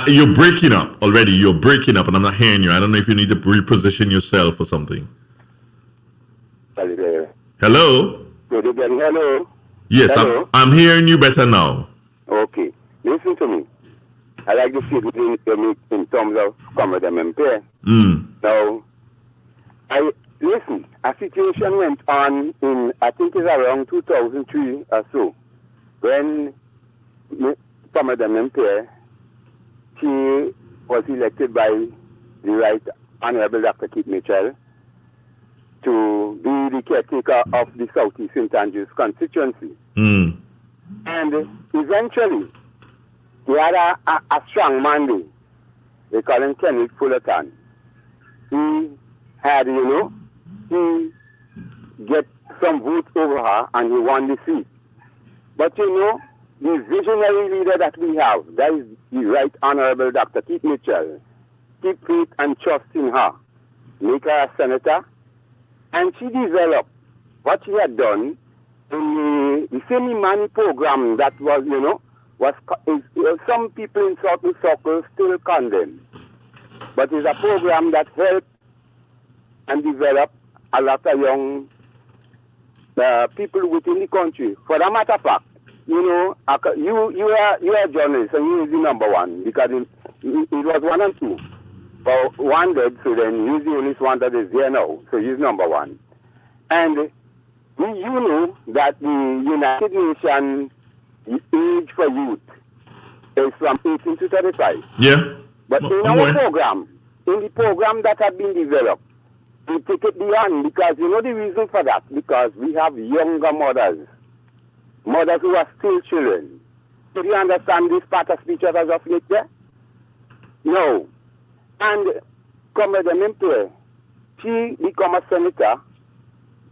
Speaker 2: You're breaking up already. You're breaking up and I'm not hearing you. I don't know if you need to reposition yourself or something. Hello?
Speaker 18: Good again. Hello?
Speaker 2: Yes,
Speaker 18: Hello?
Speaker 2: I'm hearing you better now.
Speaker 18: Okay. Listen to me. I like to see it in terms of Cooperative MP. Now, listen, a situation went on in, I think it's around 2003 or so, when Cooperative MP, she was elected by the Right Honorable Dr. Keith Mitchell to be the caretaker of the Southeast St. Andrews constituency. And eventually, he had a strong mandate. They call him Kenneth Fullerton. He had, he get some votes over her and he won the seat. But the visionary leader that we have, that is the Right Honorable Dr. Keith Mitchell, keep faith and trust in her. Make her a senator. And she developed what she had done in the semi-money program that was, some people in certain circles still condemn. But it's a program that helped and developed a lot of young people within the country. For that matter of fact, you are a journalist and you is the number one because it was 1 and 2. But one dead, so then he's the only one that is there now. So he's number one. And you know that the United Nations age for youth is from 18 to 35.
Speaker 2: Yeah.
Speaker 18: But in the program that had been developed, we take it beyond because you know the reason for that? Because we have younger mothers who are still children. Do you understand this part of speech that I just made there? No. And Cooperative MP, she became a senator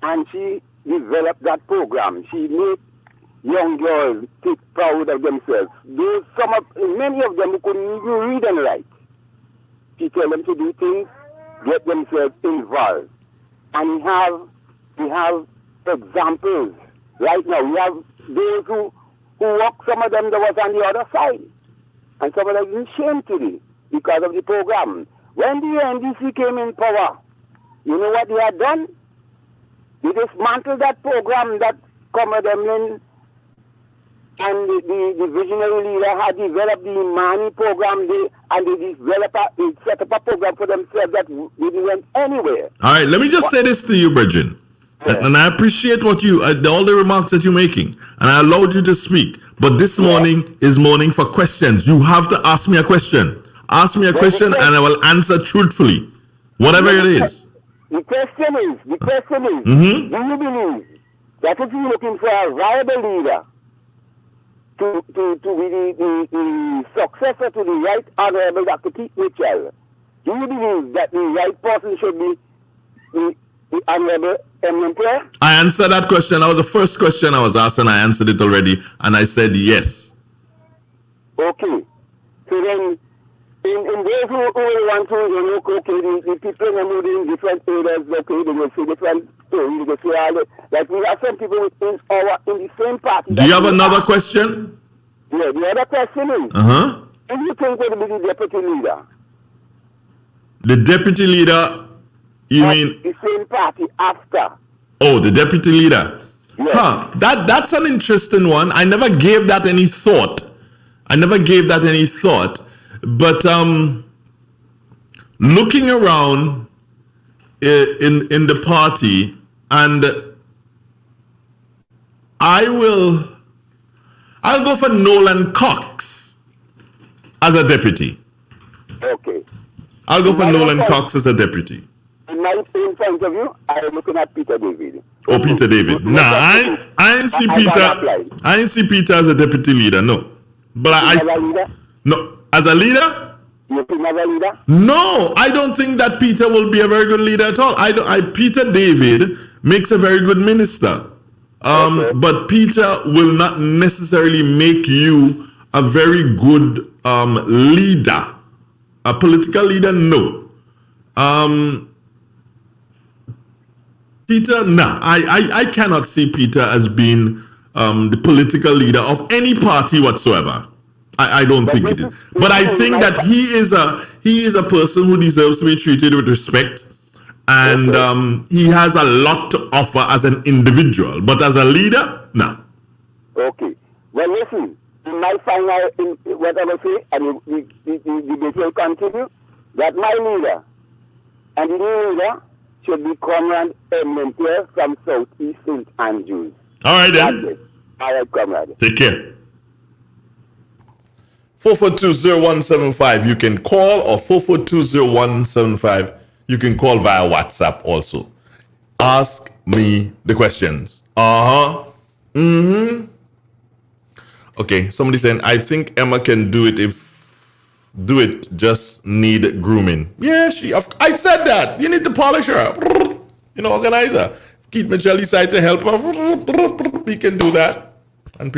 Speaker 18: and she developed that program. She made young girls take proud of themselves. Many of them who couldn't even read and write. She tell them to do things, get themselves involved. And we have examples. Right now, we have those who work, some of them that was on the other side. And some of them in shame today because of the program. When the NDC came in power, you know what they had done? They dismantled that program that Cooperative and the visionary leader had developed the money program, they set up a program for themselves that didn't went anywhere.
Speaker 2: All right, let me just say this to you, Bridget. Yeah. And I appreciate what all the remarks that you're making. And I allowed you to speak. But this morning is morning for questions. You have to ask me a question. Ask me a question and I will answer truthfully. Whatever it is.
Speaker 18: The question is,
Speaker 2: Mm-hmm.
Speaker 18: do you believe that if you're looking for a viable leader to be the successor to the Right Honorable Dr. Keith Mitchell, do you believe that the right person should be the Honorable Eminent Pierre?
Speaker 2: I answered that question. That was the first question I was asked, and I answered it already, and I said yes.
Speaker 18: Okay. So then, in those who will want to, okay, the people in different areas, okay, they will see different stories, they will see all the, like we have some people in the same party.
Speaker 2: Do you have another question?
Speaker 18: Yeah, the other question is,
Speaker 2: Uh-huh.
Speaker 18: who do you think will be the deputy leader?
Speaker 2: The deputy leader, you mean?
Speaker 18: The same party after.
Speaker 2: Oh, the deputy leader. Yes. Huh. That's an interesting one. I never gave that any thought. But looking around in the party, and I'll go for Nolan Cox as a deputy.
Speaker 18: Okay.
Speaker 2: I'll go for Nolan Cox as a deputy.
Speaker 18: In my own point of view, I'm looking at Peter David.
Speaker 2: Oh, Peter David. Nah, I ain't see Peter. I ain't see Peter as a deputy leader. No, but no, as a leader.
Speaker 18: You think as a leader?
Speaker 2: No, I don't think that Peter will be a very good leader at all. Peter David makes a very good minister. But Peter will not necessarily make you a very good leader. A political leader, no. Peter, nah, I cannot see Peter as being the political leader of any party whatsoever. I don't think it is. But I think that he is a person who deserves to be treated with respect, and he has a lot to offer as an individual. But as a leader, no.
Speaker 18: Okay. Well, listen. In my final, what I will say, and the debate will continue, that my leader and the new leader should be Comrade Eminent Pierre from Southeast St. Andrews.
Speaker 2: All right, then.
Speaker 18: All right, Comrade.
Speaker 2: Take care. 4420175, you can call, or 4420175, you can call via WhatsApp also. Ask me the questions. Okay, somebody saying, I think Emma can do it just need grooming. Yeah, I said that. You need to polish her up. Organize her. Keith Mitchell decided to help her. He can do that. And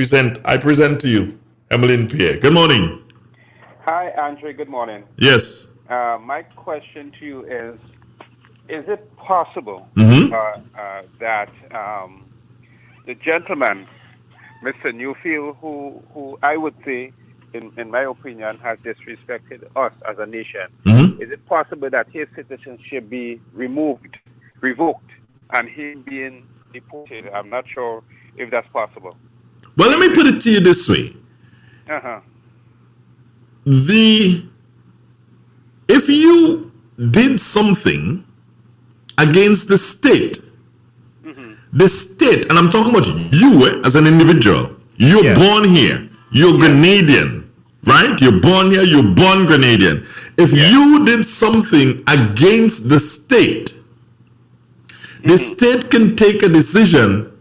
Speaker 2: I present to you Emmeline Pierre. Good morning.
Speaker 19: Hi, Andre. Good morning.
Speaker 2: Yes.
Speaker 19: My question to you is it possible that the gentleman, Mr. Newfield, who I would say, in my opinion, has disrespected us as a nation, is it possible that his citizenship be revoked, and him being deported? I'm not sure if that's possible.
Speaker 2: Well, let me put it to you this way. If you did something against the state, and I'm talking about you as an individual, you're born here, you're Grenadian, right? You're born here, you're born Grenadian. If you did something against the state, the state can take a decision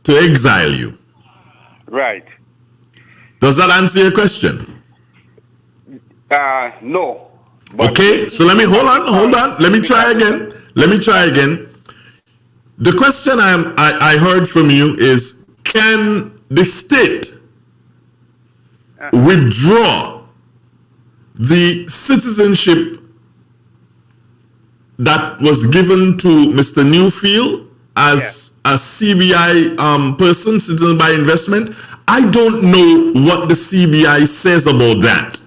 Speaker 2: to exile you.
Speaker 19: Right.
Speaker 2: Does that answer your question?
Speaker 19: No.
Speaker 2: Okay, so hold on. Let me try again. The question I heard from you is, can the state withdraw the citizenship that was given to Mr. Newfield as a CBI person, citizen by investment? I don't know what the CBI says about that.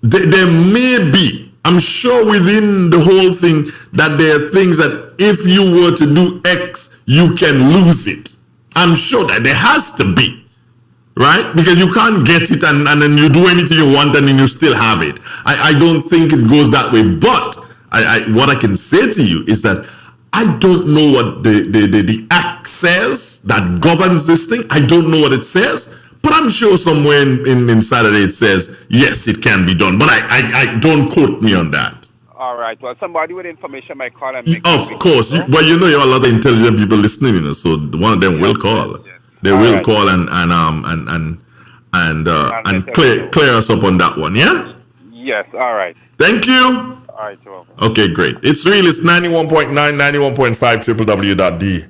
Speaker 2: There may be, I'm sure within the whole thing, that there are things that if you were to do X, you can lose it. I'm sure that there has to be, right? Because you can't get it and then you do anything you want and then you still have it. I don't think it goes that way. But what I can say to you is that I don't know what the act says that governs this thing. I don't know what it says. But I'm sure somewhere inside of it says, yes, it can be done. But I don't quote me on that.
Speaker 19: All right. Well, somebody with information might call and
Speaker 2: Of course. Well, you know, you have a lot of intelligent people listening, you know, so one of them will call. They will call and clear us up on that one, yeah?
Speaker 19: Yes, all right.
Speaker 2: Thank you.
Speaker 19: All right, you're welcome.
Speaker 2: Okay, great. It's real. It's 91.9, 91.5,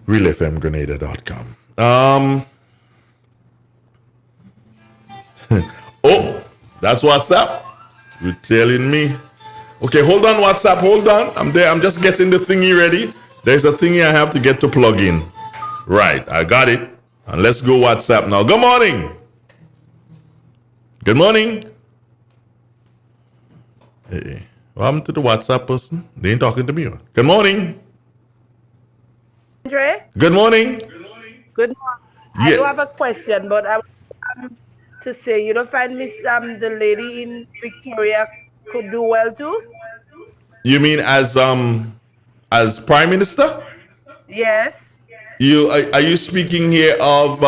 Speaker 2: www.realfmgrenada.com. Oh, that's WhatsApp. You're telling me. Okay, hold on, WhatsApp. Hold on. I'm there. I'm just getting the thingy ready. There's a thingy I have to get to plug in. Right, I got it. And let's go WhatsApp now. Good morning. Good morning. Hey, what happened to the WhatsApp person? They ain't talking to me. Good morning.
Speaker 20: Andre?
Speaker 2: Good morning.
Speaker 20: Good morning. I do have a question, but I want to say, you don't find Miss the lady in Victoria could do well too?
Speaker 2: You mean as Prime Minister?
Speaker 20: Yes.
Speaker 2: Are you speaking here of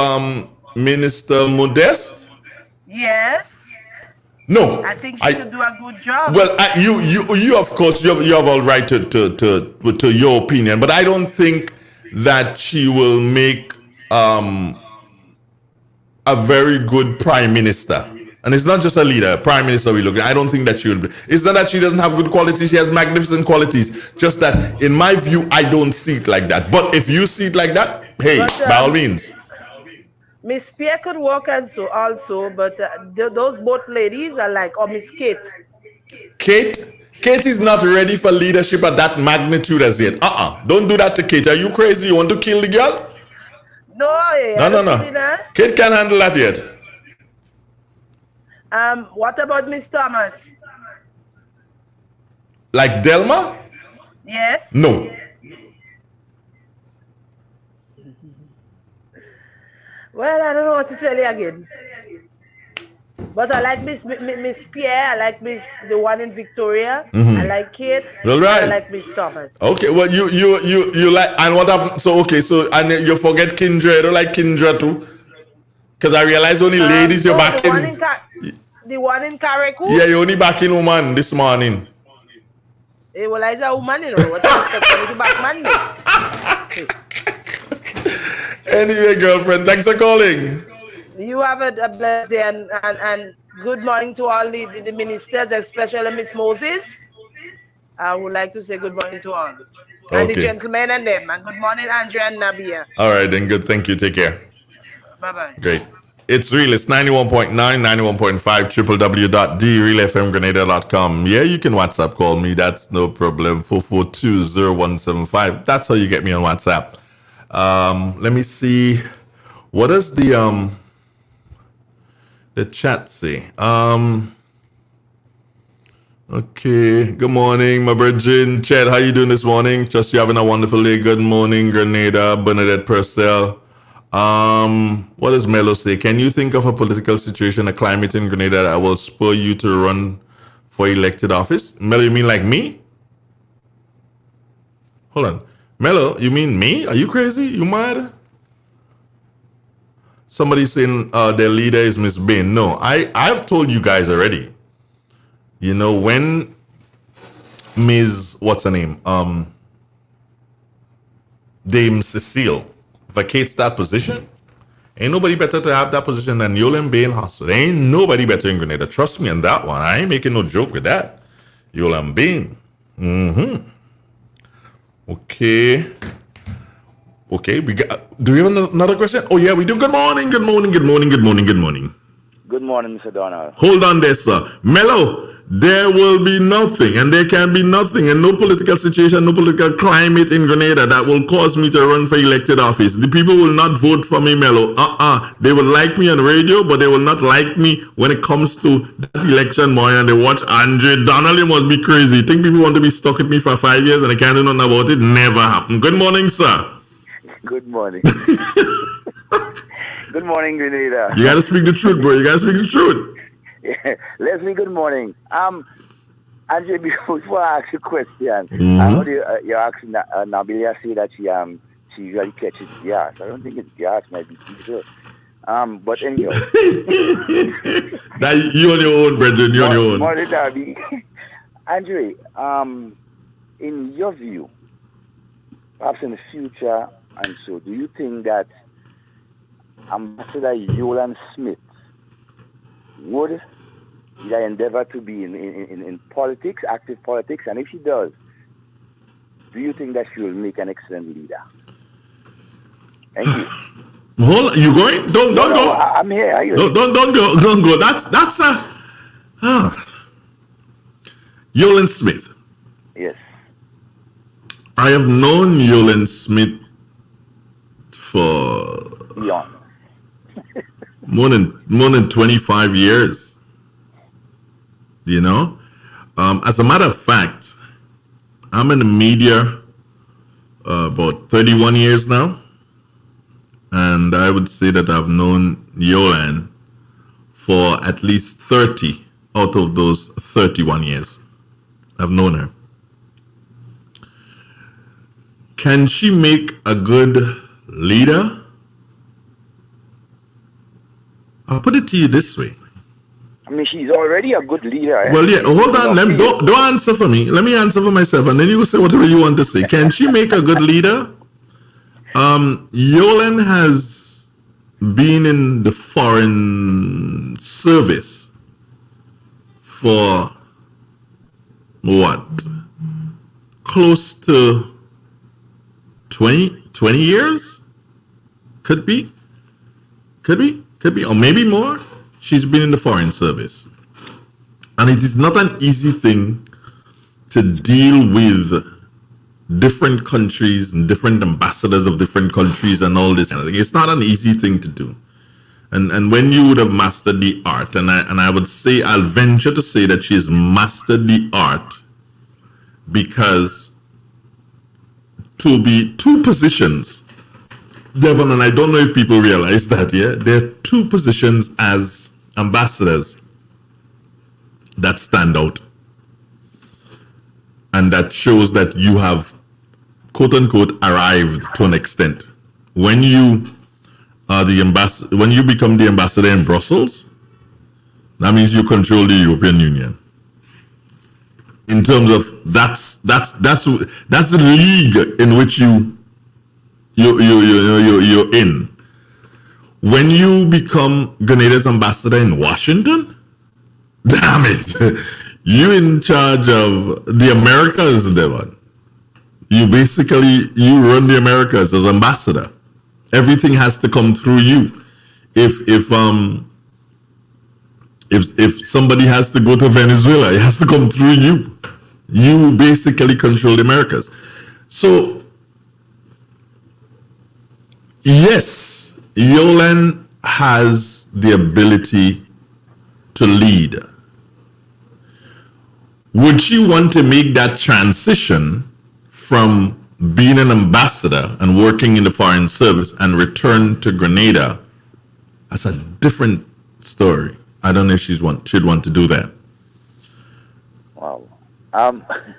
Speaker 2: Minister Modeste?
Speaker 20: Yes.
Speaker 2: No.
Speaker 20: I think she could do a good job.
Speaker 2: Well, you of course you have all right to your opinion, but I don't think that she will make a very good prime minister. And it's not just a leader, prime minister we look at. I don't think that she will be. It's not that she doesn't have good qualities, she has magnificent qualities. Just that in my view, I don't see it like that. But if you see it like that, hey, by all means.
Speaker 20: Miss Pierre could work also, but those both ladies are like, or Miss Kate.
Speaker 2: Kate is not ready for leadership at that magnitude as yet. Don't do that to Kate. Are you crazy? You want to kill the girl?
Speaker 20: No.
Speaker 2: No. Kate can't handle that yet.
Speaker 20: What about Miss Thomas?
Speaker 2: Like Delma?
Speaker 20: Yes.
Speaker 2: No.
Speaker 20: Well, I don't know what to tell you again. But I like Miss Pierre. I like the one in Victoria. I like Kate.
Speaker 2: All right.
Speaker 20: I like Miss Thomas.
Speaker 2: Okay. Well, you like, and what happened? So and you forget Kindra. You don't like Kindra too? Because I realize only ladies you're back in.
Speaker 20: The one in Carriacou?
Speaker 2: Yeah, you're only back in woman this morning.
Speaker 20: Hey, well, I'm a woman, you know. What the back man?
Speaker 2: Anyway, girlfriend, thanks for calling.
Speaker 20: You have a blessed day and good morning to all the ministers, especially Miss Moses. I would like to say good morning to all. And the gentlemen and them. And good morning, Andrea and Nabia.
Speaker 2: All right, then good. Thank you. Take care.
Speaker 20: Bye-bye.
Speaker 2: Great. It's real. It's 91.9, 91.5, www.realfmgrenada.com. Yeah, you can WhatsApp call me. That's no problem. 442-0175. That's how you get me on WhatsApp. Let me see. What does the chat say? Okay. Good morning, my brethren. Chad, how you doing this morning? Trust you having a wonderful day. Good morning, Grenada, Bernadette Purcell. What does Melo say? Can you think of a political situation, a climate in Grenada that will spur you to run for elected office? Melo, you mean like me? Hold on. Melo, you mean me? Are you crazy? You mad? Somebody saying their leader is Miss Bain. No, I've told you guys already. You know, when Ms. What's her name? Dame Cecile vacates that position, ain't nobody better to have that position than Yolande Bain Hospital. Ain't nobody better in Grenada. Trust me on that one. I ain't making no joke with that. Yolande Bain. Okay. We got. Do we have another question? Oh yeah, we do. Good morning. Good morning,
Speaker 21: Mr. Donald.
Speaker 2: Hold on there, sir. Mello, there will be nothing and there can be nothing and no political situation, no political climate in Grenada that will cause me to run for elected office. The people will not vote for me, Mello. They will like me on radio, but they will not like me when it comes to that election morning and they watch Andre Donald. You must be crazy. Think people want to be stuck with me for 5 years and I can't do nothing about it? Never happened. Good morning, sir.
Speaker 21: Good morning. Good morning, Grenada.
Speaker 2: You gotta speak the truth, bro. You gotta speak the truth.
Speaker 21: Yeah. Leslie, good morning. Andre, before I ask you a question, I know you're asking Nabilia say that she usually catches gas. I don't think it's gas, might be diesel. But anyhow.
Speaker 2: That you on your own, brethren. You on your own.
Speaker 21: Morning, Darby. Andre, in your view, perhaps in the future, and so, do you think that Ambassador Yolan Smith would endeavor to be in politics, active politics? And if she does, do you think that she will make an excellent leader? Thank you.
Speaker 2: Hold on, you going? Don't go.
Speaker 21: I'm here.
Speaker 2: Don't go. That's a Yolan Smith.
Speaker 21: Yes.
Speaker 2: I have known Yolan Smith for more than 25 years. You know, as a matter of fact, I'm in the media about 31 years now, and I would say that I've known Yolan for at least 30 out of those 31 years. I've known her. Can she make a good leader? I'll put it to you this way.
Speaker 21: I mean, she's already a good leader.
Speaker 2: Well, yeah, hold on. Don't answer for me. Let me answer for myself, and then you will say whatever you want to say. Can she make a good leader? Yolan has been in the foreign service for what? Close to 20 years? Could be, or maybe more. She's been in the foreign service. And it is not an easy thing to deal with different countries and different ambassadors of different countries and all this kind of thing. It's not an easy thing to do. And when you would have mastered the art, and I would say, I'll venture to say that she's mastered the art, because to be two positions, Devon, and I don't know if people realize that, yeah? There are two positions as ambassadors that stand out. And that shows that you have, quote unquote, arrived to an extent. When you are the ambassador, when you become the ambassador in Brussels, that means you control the European Union. In terms of that's the league in which you're in. When you become Grenada's ambassador in Washington, damn it, you're in charge of the Americas, Devon. You run the Americas as ambassador. Everything has to come through you. If somebody has to go to Venezuela, it has to come through you. You basically control the Americas. So, yes, Yolan has the ability to lead. Would she want to make that transition from being an ambassador and working in the foreign service and return to Grenada? That's a different story. I don't know if she'd want to do that.
Speaker 21: Wow.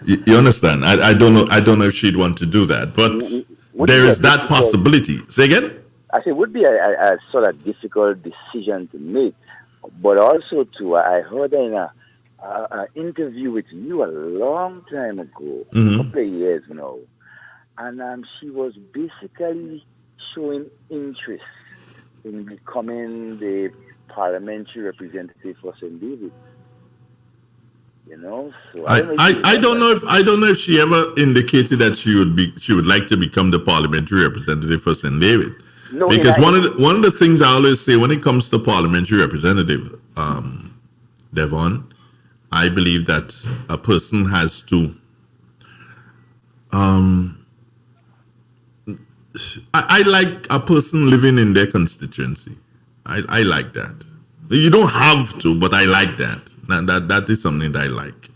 Speaker 2: You understand? I don't know if she'd want to do that, but there is that possibility. Say again?
Speaker 21: I say it would be a sort of difficult decision to make, but also I heard in an interview with you a long time ago, a couple of years now, and she was basically showing interest in becoming the parliamentary representative for St. David. You know, so
Speaker 2: I don't know if she ever indicated that she would like to become the parliamentary representative for St. David. No, because one of the things I always say when it comes to parliamentary representative, Devon, I believe that a person has to I like a person living in their constituency. I like that. You don't have to, but I like that. That is something that I like.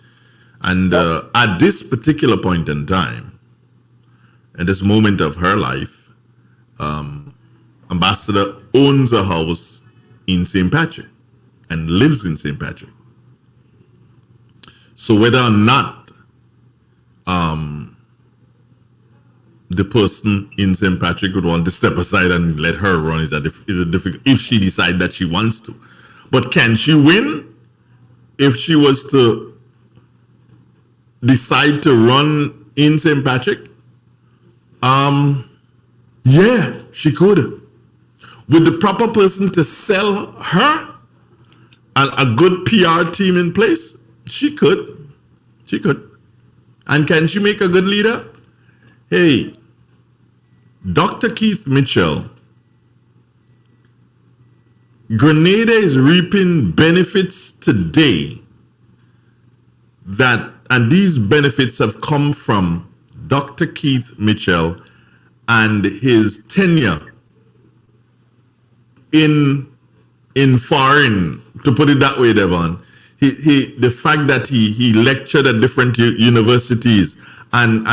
Speaker 2: And at this particular point in time, at this moment of her life, Ambassador owns a house in St. Patrick and lives in St. Patrick. So whether or not the person in St. Patrick would want to step aside and let her run is a difficult, if she decides that she wants to. But can she win? If she was to decide to run in St. Patrick, yeah, she could. With the proper person to sell her and a good PR team in place, she could. She could. And can she make a good leader? Hey, Dr. Keith Mitchell, Grenada is reaping benefits today and these benefits have come from Dr. Keith Mitchell and his tenure in foreign, to put it that way, Devon. The fact that he lectured at different universities and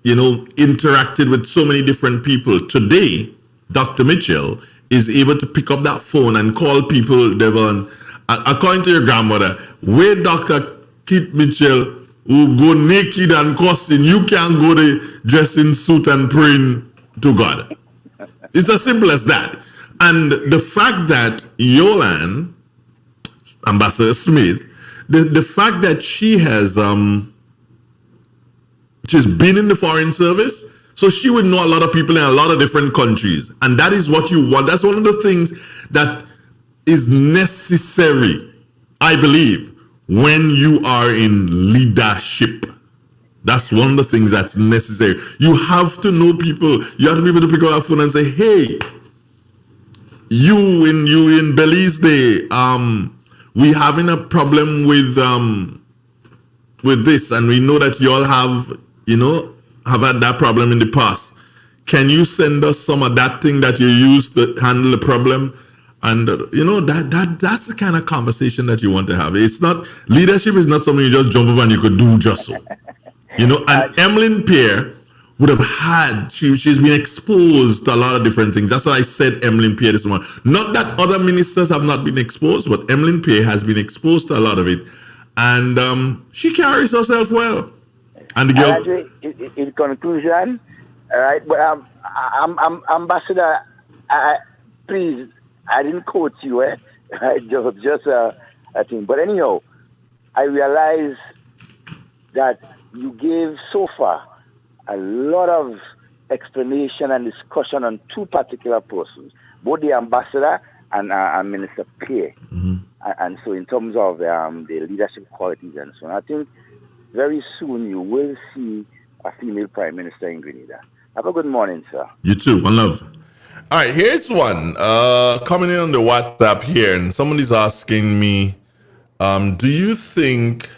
Speaker 2: interacted with so many different people. Today, Dr. Mitchell is able to pick up that phone and call people, Devon. According to your grandmother, where Dr. Keith Mitchell will go naked and cussing, you can't go to dress in suit and praying to God. It's as simple as that. And the fact that Yolan, Ambassador Smith, the fact that she has she's been in the foreign service, so she would know a lot of people in a lot of different countries. And that is what you want. That's one of the things that is necessary, I believe, when you are in leadership. That's one of the things that's necessary. You have to know people. You have to be able to pick up a phone and say, hey, you in Belize Day, we having a problem with this, and we know that you all have had that problem in the past. Can you send us some of that thing that you use to handle the problem? And that's the kind of conversation that you want to have. It's not, leadership is not something you just jump up and you could do just so. And Emmeline Pierre would have had, she's been exposed to a lot of different things. That's why I said Emmeline Pierre this morning. Not that other ministers have not been exposed, but Emmeline Pierre has been exposed to a lot of it. And she carries herself well. And the girl,
Speaker 21: in conclusion, all right, but I'm Ambassador, please, I didn't quote you, just a thing. But anyhow, I realize that you gave so far a lot of explanation and discussion on two particular persons, both the ambassador and Minister Pierre.
Speaker 2: Mm-hmm.
Speaker 21: And so in terms of the leadership qualities and so on, I think very soon you will see a female prime minister in Grenada. Have a good morning, sir.
Speaker 2: You too. One love. All right, here's one coming in on the WhatsApp here, and somebody's asking me, do you think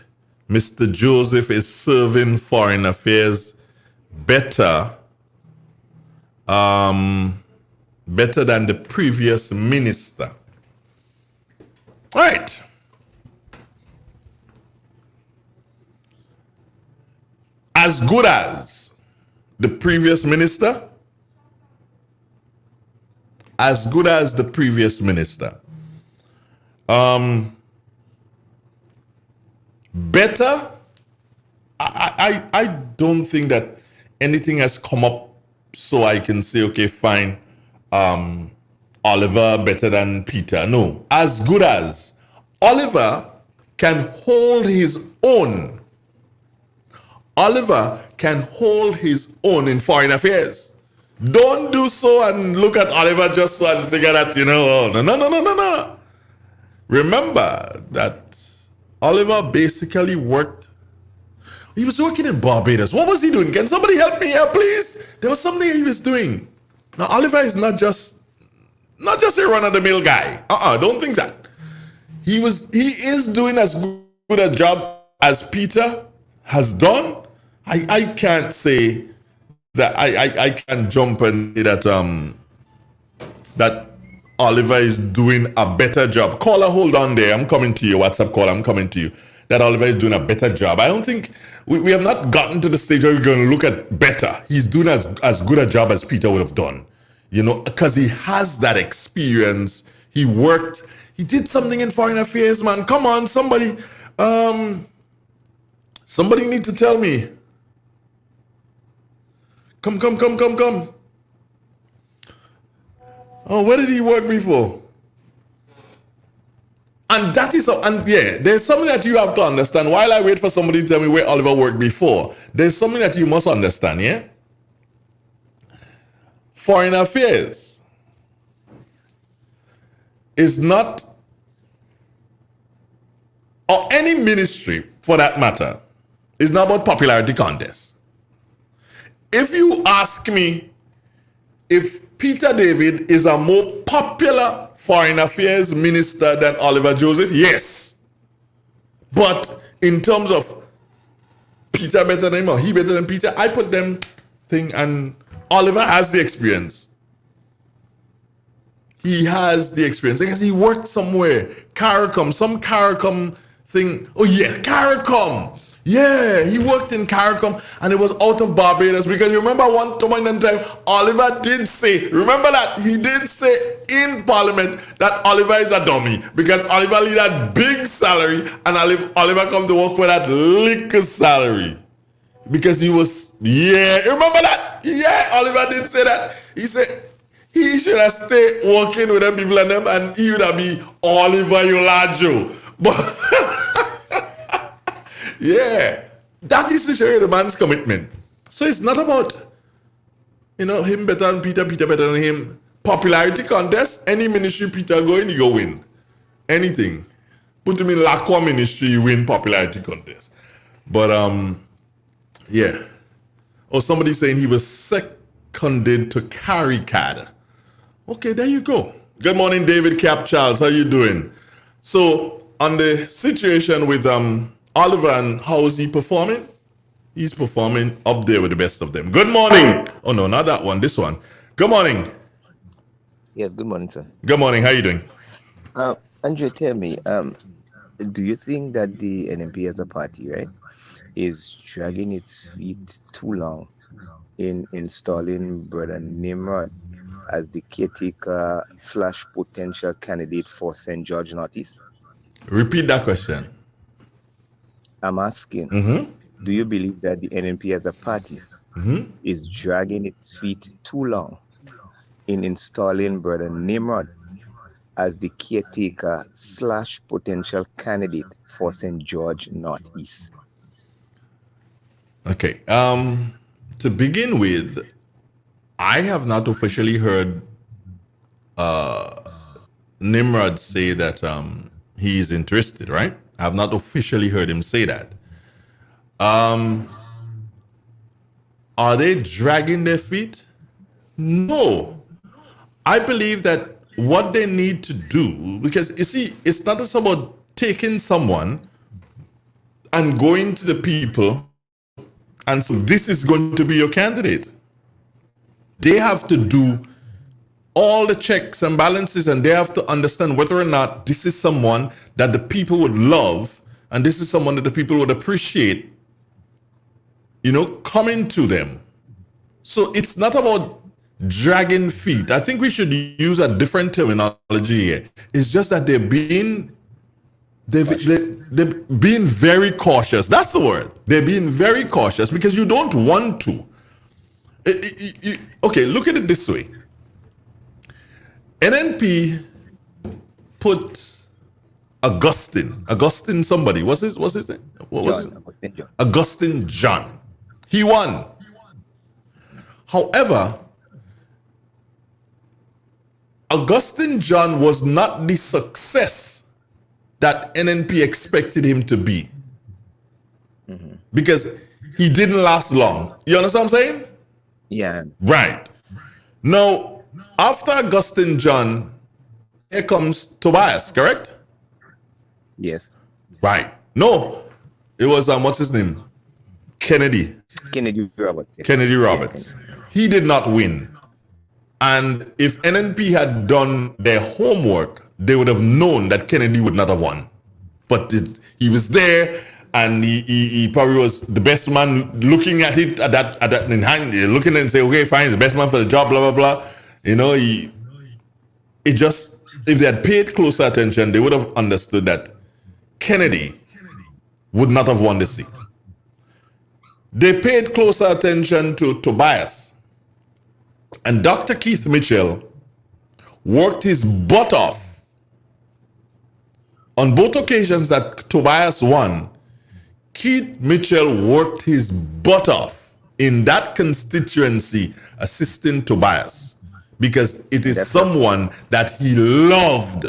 Speaker 2: Mr. Joseph is serving foreign affairs better than the previous minister? All right. As good as the previous minister? As good as the previous minister. Better? I don't think that anything has come up so I can say, okay, fine, Oliver better than Peter. No. As good as. Oliver can hold his own. Oliver can hold his own in foreign affairs. Don't do so and look at Oliver just so and figure that, no. Remember that Oliver basically worked. He was working in Barbados. What was he doing? Can somebody help me here, please? There was something he was doing. Now, Oliver is not just a run-of-the-mill guy. Don't think that. He is doing as good a job as Peter has done. I can't say that I can jump and say that Oliver is doing a better job. Caller, hold on there. I'm coming to you. WhatsApp call, I'm coming to you. That Oliver is doing a better job. I don't think we have not gotten to the stage where we're going to look at better. He's doing as good a job as Peter would have done, because he has that experience. He worked. He did something in foreign affairs, man. Come on, somebody. Somebody need to tell me. Come. Oh, where did he work before? And that that is, and yeah, there's something that you have to understand. While I wait for somebody to tell me where Oliver worked before, there's something that you must understand, yeah? Foreign affairs is not, or any ministry for that matter, is not about popularity contest. If you ask me if Peter David is a more popular foreign affairs minister than Oliver Joseph, yes. But in terms of Peter better than him or he better than Peter, I put them thing, and Oliver has the experience. He has the experience because he worked somewhere. CARICOM, some CARICOM thing. Oh yeah, CARICOM. Yeah, he worked in CARICOM and it was out of Barbados, because you remember one point in time, Oliver did say, remember that? He did say in Parliament that Oliver is a dummy because Oliver need that big salary and Oliver come to work for that little salary. Because he was, yeah, remember that? Yeah, Oliver did say that. He said he should have stayed working with them people and them, and he would have been Oliver Yolajo. But yeah, that is to show you the man's commitment. So it's not about, him better than Peter, Peter better than him. Popularity contest, any ministry Peter go in, he go win. Anything. Put him in Lacroix ministry, you win popularity contest. But yeah. Oh, somebody saying he was seconded to carry CAD. Okay, there you go. Good morning, David Cap Charles. How you doing? So on the situation with Oliver and how is he performing? He's performing up there with the best of them. Good morning. Oh no, not that one. This one. Good morning.
Speaker 1: Yes, good morning, sir.
Speaker 2: Good morning. How you doing?
Speaker 1: Andrew, tell me, do you think that the NMP as a party, right, is dragging its feet too long in installing Brother Nimrod as the caretaker / potential candidate for St. George Northeast?
Speaker 2: Repeat that question.
Speaker 1: I'm asking, do you believe that the NNP as a party is dragging its feet too long in installing Brother Nimrod as the caretaker / potential candidate for St. George Northeast?
Speaker 2: Okay. To begin with, I have not officially heard Nimrod say that he is interested, right? I have not officially heard him say that. Are they dragging their feet? No. I believe that what they need to do, because you see, it's not just about taking someone and going to the people and so this is going to be your candidate. They have to do all the checks and balances, and they have to understand whether or not this is someone that the people would love and this is someone that the people would appreciate, coming to them. So it's not about dragging feet. I think we should use a different terminology here. It's just that they're being very cautious. That's the word. They're being very cautious because you don't want to. Okay, look at it this way. NNP put Augustine somebody. What's his name? What was it? Augustine John. He won. However, Augustine John was not the success that NNP expected him to be. Because he didn't last long. You understand what I'm saying?
Speaker 1: Yeah.
Speaker 2: Right. Now, after Augustine John, here comes Tobias, correct?
Speaker 1: Yes.
Speaker 2: Right. No, it was, what's his name? Kennedy
Speaker 1: Roberts.
Speaker 2: Kennedy Roberts. He did not win. And if NNP had done their homework, they would have known that Kennedy would not have won. But he was there, and he probably was the best man looking at it at that in hand, looking and say, okay, fine, the best man for the job, blah, blah, blah. If they had paid closer attention, they would have understood that Kennedy would not have won the seat. They paid closer attention to Tobias. And Dr. Keith Mitchell worked his butt off on both occasions that Tobias won, Keith Mitchell worked his butt off in that constituency assisting Tobias because it is someone that he loved.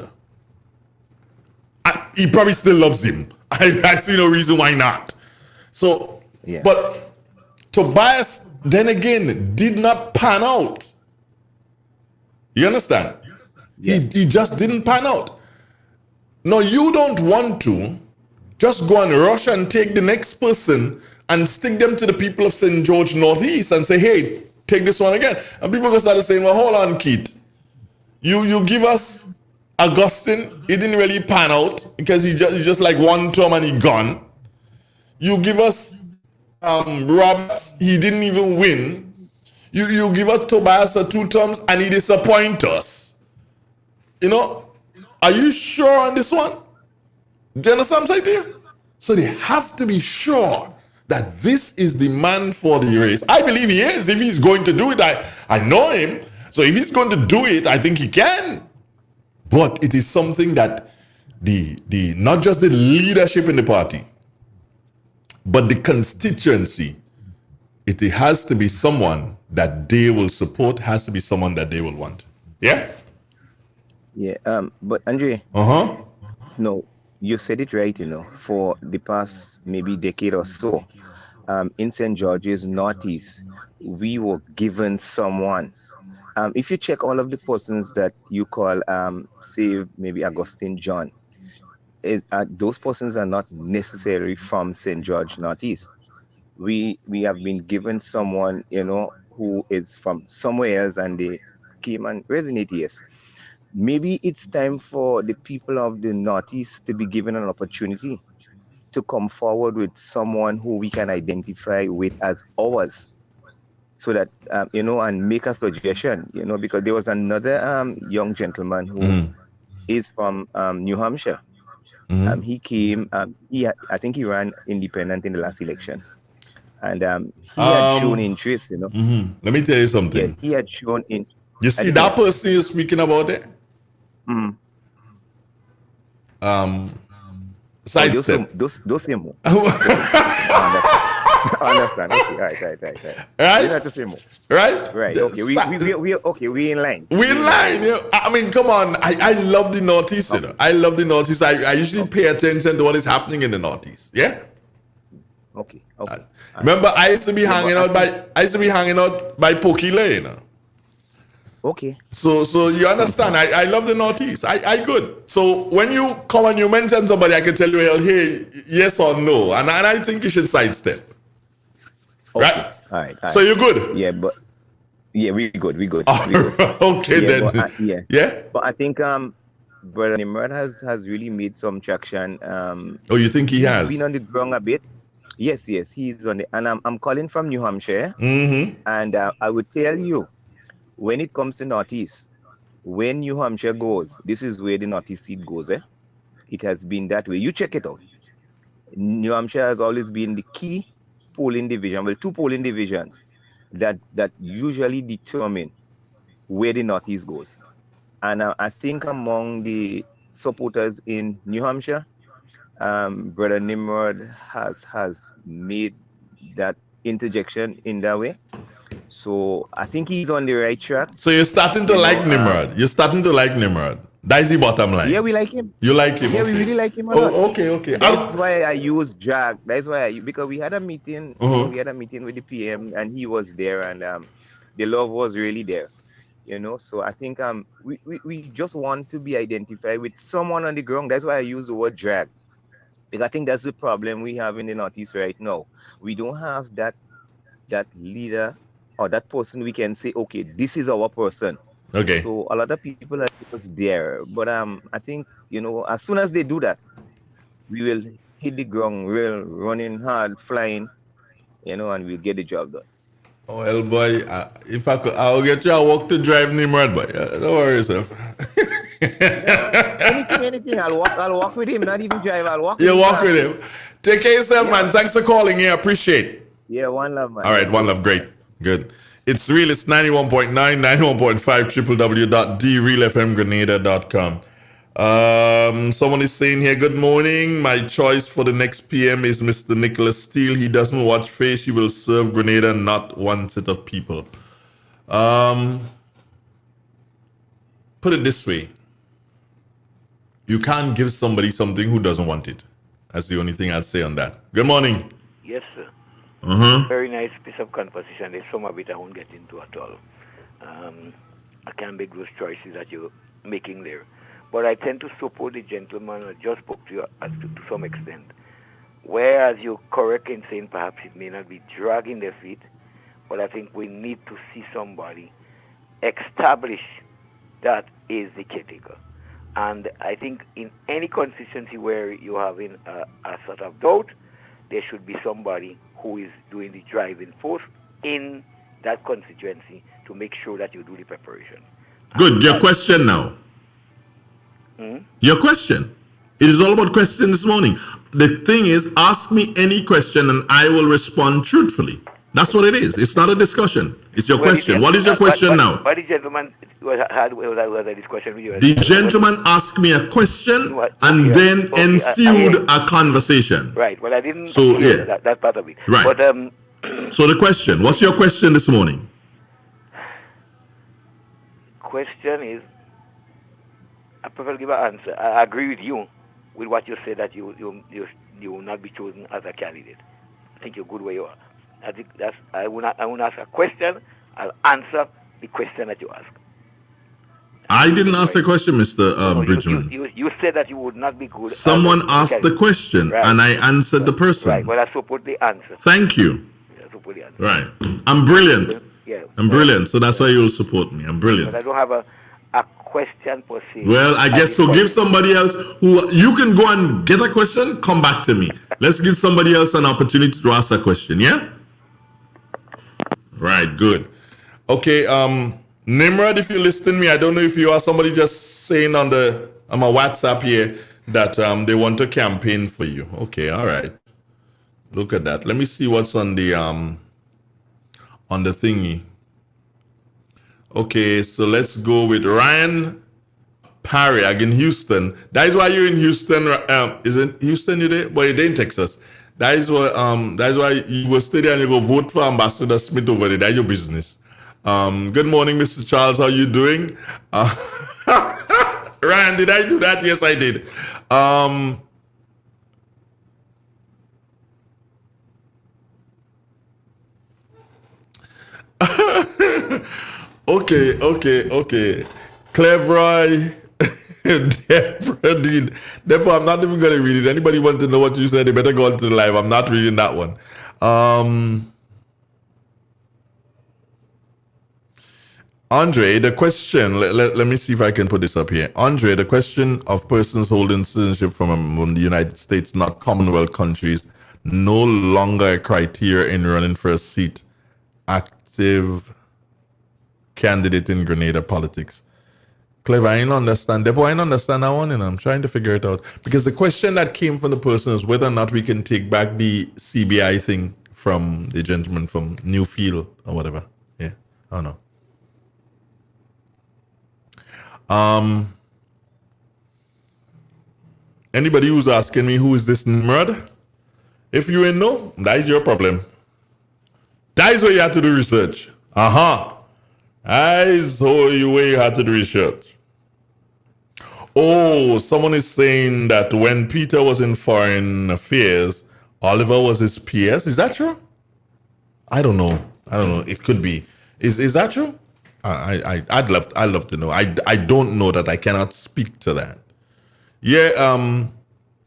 Speaker 2: He probably still loves him. I see no reason why not. So, but Tobias then again did not pan out. You understand? He just didn't pan out. No, you don't want to just go and rush and take the next person and stick them to the people of St. George Northeast and say, hey, take this one again. And people go start saying, well, hold on, Keith. You give us Augustine, he didn't really pan out because he just like one term and he gone. You give us Roberts, he didn't even win. You give us Tobias 2 terms and he disappoint us. You know, are you sure on this one? Do you understand what I'm saying there? So they have to be sure that this is the man for the race. I believe he is. If he's going to do it, I know him. So if he's going to do it, I think he can. But it is something that the not just the leadership in the party, but the constituency, it has to be someone that they will support, has to be someone that they will want. Yeah?
Speaker 1: Yeah, but Andre, no, you said it right, you know, for the past maybe decade or so, in St. George's Northeast, we were given someone. If you check all of the persons that you call, say, maybe Augustine John, those persons are not necessarily from St. George Northeast. We have been given someone, you know, who is from somewhere else and they came and resonate, yes. Maybe it's time for the people of the Northeast to be given an opportunity to come forward with someone who we can identify with as ours. So that, you know, and make a suggestion, you know, because there was another young gentleman who is from New Hampshire. He came, I think he ran independent in the last election. And he had shown interest, you know.
Speaker 2: Let me tell you something.
Speaker 1: Yeah, he had shown interest.
Speaker 2: You see that person you're speaking about there? Sidestep.
Speaker 1: Those same. Understand. Okay, right.
Speaker 2: Right?
Speaker 1: That's the same.
Speaker 2: Right?
Speaker 1: Right. Okay, we in line.
Speaker 2: We in line. Yeah. I mean, come on. I love the Northeast. You know? I love the Northeast. I usually pay attention to what is happening in the Northeast. Yeah.
Speaker 1: Okay.
Speaker 2: Remember, I used to be hanging out by Pokey Lane. You know?
Speaker 1: Okay.
Speaker 2: So you understand? I love the Northeast. I good. So when you come and you mention somebody, I can tell you, well, hey, yes or no, and I think you should sidestep.
Speaker 1: Okay.
Speaker 2: Right?
Speaker 1: All right.
Speaker 2: So you're good.
Speaker 1: Yeah, but we good.
Speaker 2: Okay,
Speaker 1: yeah,
Speaker 2: then.
Speaker 1: Yeah. But I think Brother Nimrod has really made some traction.
Speaker 2: Oh, you think he has?
Speaker 1: Been on the ground a bit. Yes, he's on the, and I'm calling from New Hampshire. And I would tell you, when it comes to Northeast, when New Hampshire goes, this is where the Northeast seat goes. It has been that way. You check it out. New Hampshire has always been the key polling division, well, 2 polling divisions that usually determine where the Northeast goes. And I think among the supporters in New Hampshire, Brother Nimrod has made that interjection in that way. So I think he's on the right track.
Speaker 2: So you're starting to like Nimrod. You're starting to like Nimrod. That's the bottom line.
Speaker 1: Yeah, we like him.
Speaker 2: You like him?
Speaker 1: Yeah,
Speaker 2: okay.
Speaker 1: we really like him a
Speaker 2: lot.
Speaker 1: lot.
Speaker 2: Okay.
Speaker 1: That's why I use drag. That's why because we had a meeting. We had a meeting with the PM, and he was there, and the love was really there. You know, so I think we just want to be identified with someone on the ground. That's why I use the word drag. Because I think that's the problem we have in the Northeast right now. We don't have that leader or that person we can say, okay, this is our person.
Speaker 2: Okay.
Speaker 1: So a lot of people are just there. But I think, you know, as soon as they do that, we will hit the ground real, running hard, flying, you know, and we'll get the job done.
Speaker 2: Oh, well, boy, if I could, I'll get you a walk to drive Nimrod, boy. Don't worry yourself.
Speaker 1: Anything. I'll walk with him, not even drive. I'll walk
Speaker 2: with him. You walk with him. Take care of yourself, man. Thanks for calling here. Appreciate it.
Speaker 1: Yeah, one love, man.
Speaker 2: All right, one love. Great. Good. It's real. It's 91.9, 91.5, www.drealfmgrenada.com. Someone is saying here, good morning. My choice for the next PM is Mr. Nicholas Steele. He doesn't watch face. He will serve Grenada, not one set of people. Put it this way. You can't give somebody something who doesn't want it. That's the only thing I'd say on that. Good morning.
Speaker 5: Yes, sir.
Speaker 2: Uh-huh.
Speaker 5: Very nice piece of conversation. There's some of it I won't get into at all. I can't make those choices that you're making there. But I tend to support the gentleman I just spoke to you to some extent. Whereas you're correct in saying perhaps it may not be dragging their feet, but I think we need to see somebody establish that is the caretaker. And I think in any constituency where you're having a sort of doubt, there should be somebody who is doing the driving force in that constituency to make sure that you do the preparation.
Speaker 2: Good. Your question now. Your question. It is all about questions this morning. The thing is, ask me any question and I will respond truthfully. That's what it is. It's not a discussion. It's your question. What is your question now?
Speaker 5: But the gentleman had a discussion with you.
Speaker 2: The gentleman asked me a question and then ensued a conversation.
Speaker 5: Right. Well, I didn't
Speaker 2: So,
Speaker 5: hear
Speaker 2: yeah.
Speaker 5: that part of it.
Speaker 2: Right.
Speaker 5: But
Speaker 2: So the question, what's your question this morning?
Speaker 5: question is, I prefer to give an answer. I agree with you with what you said that you will not be chosen as a candidate. I think you're good where you are. I think that's I won't ask a question. I'll answer the question that you ask.
Speaker 2: I didn't ask the question, Mr. Bridgman.
Speaker 5: You said that you would not be good.
Speaker 2: Someone asked the question and I answered the person.
Speaker 5: Right. Well, I support the answer.
Speaker 2: Thank you.
Speaker 5: I support the answer.
Speaker 2: Right. I'm brilliant.
Speaker 5: Yeah.
Speaker 2: I'm brilliant. So that's why you'll support me. I'm brilliant.
Speaker 5: But I don't have a question per se.
Speaker 2: Well, I guess so. Give somebody else who you can go and get a question, come back to me. Let's give somebody else an opportunity to ask a question, yeah? Right, good. Okay, Nimrod, if you listen to me, I don't know if you are somebody just saying on my WhatsApp here that they want to campaign for you. Okay, all right. Look at that. Let me see what's on the thingy. Okay, so let's go with Ryan Parriag in Houston. That is why you're in Houston. Isn't Houston you there? But you're there in Texas. That is why you will stay there and you go vote for Ambassador Smith over there. That's your business. Good morning, Mr. Charles. How you doing? Ryan, did I do that? Yes, I did. Okay. Cleveroy, Deborah, I'm not even going to read it. Anybody want to know what you said, they better go into the live. I'm not reading that one. Andre, the question, let me see if I can put this up here. Andre, the question of persons holding citizenship from the United States, not Commonwealth countries, no longer a criteria in running for a seat. Active candidate in Grenada politics. Clever, I don't understand. Deborah, I don't understand that one, and I'm trying to figure it out. Because the question that came from the person is whether or not we can take back the CBI thing from the gentleman from Newfield or whatever. Yeah, I don't know. Anybody who's asking me who is this Nimrod? If you ain't know, that is your problem. That is where you have to do research. That is where you have to do research. Oh, someone is saying that when Peter was in foreign affairs, Oliver was his PS. Is that true? I don't know. It could be. Is that true? I'd love to know. I don't know that. I cannot speak to that. Yeah,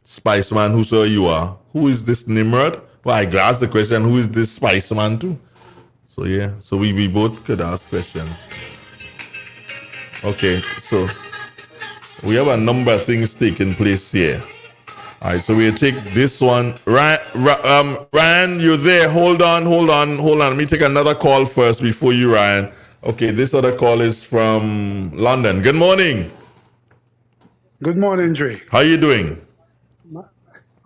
Speaker 2: Spiceman, whosoever you are. Who is this Nimrod? Well, I asked the question, who is this Spiceman too? So yeah, so we both could ask questions. Okay, so we have a number of things taking place here. All right, so we'll take this one. Ryan, you're there. Hold on. Let me take another call first before you, Ryan. Okay, this other call is from London. Good morning.
Speaker 22: Good morning, Dre.
Speaker 2: How you doing?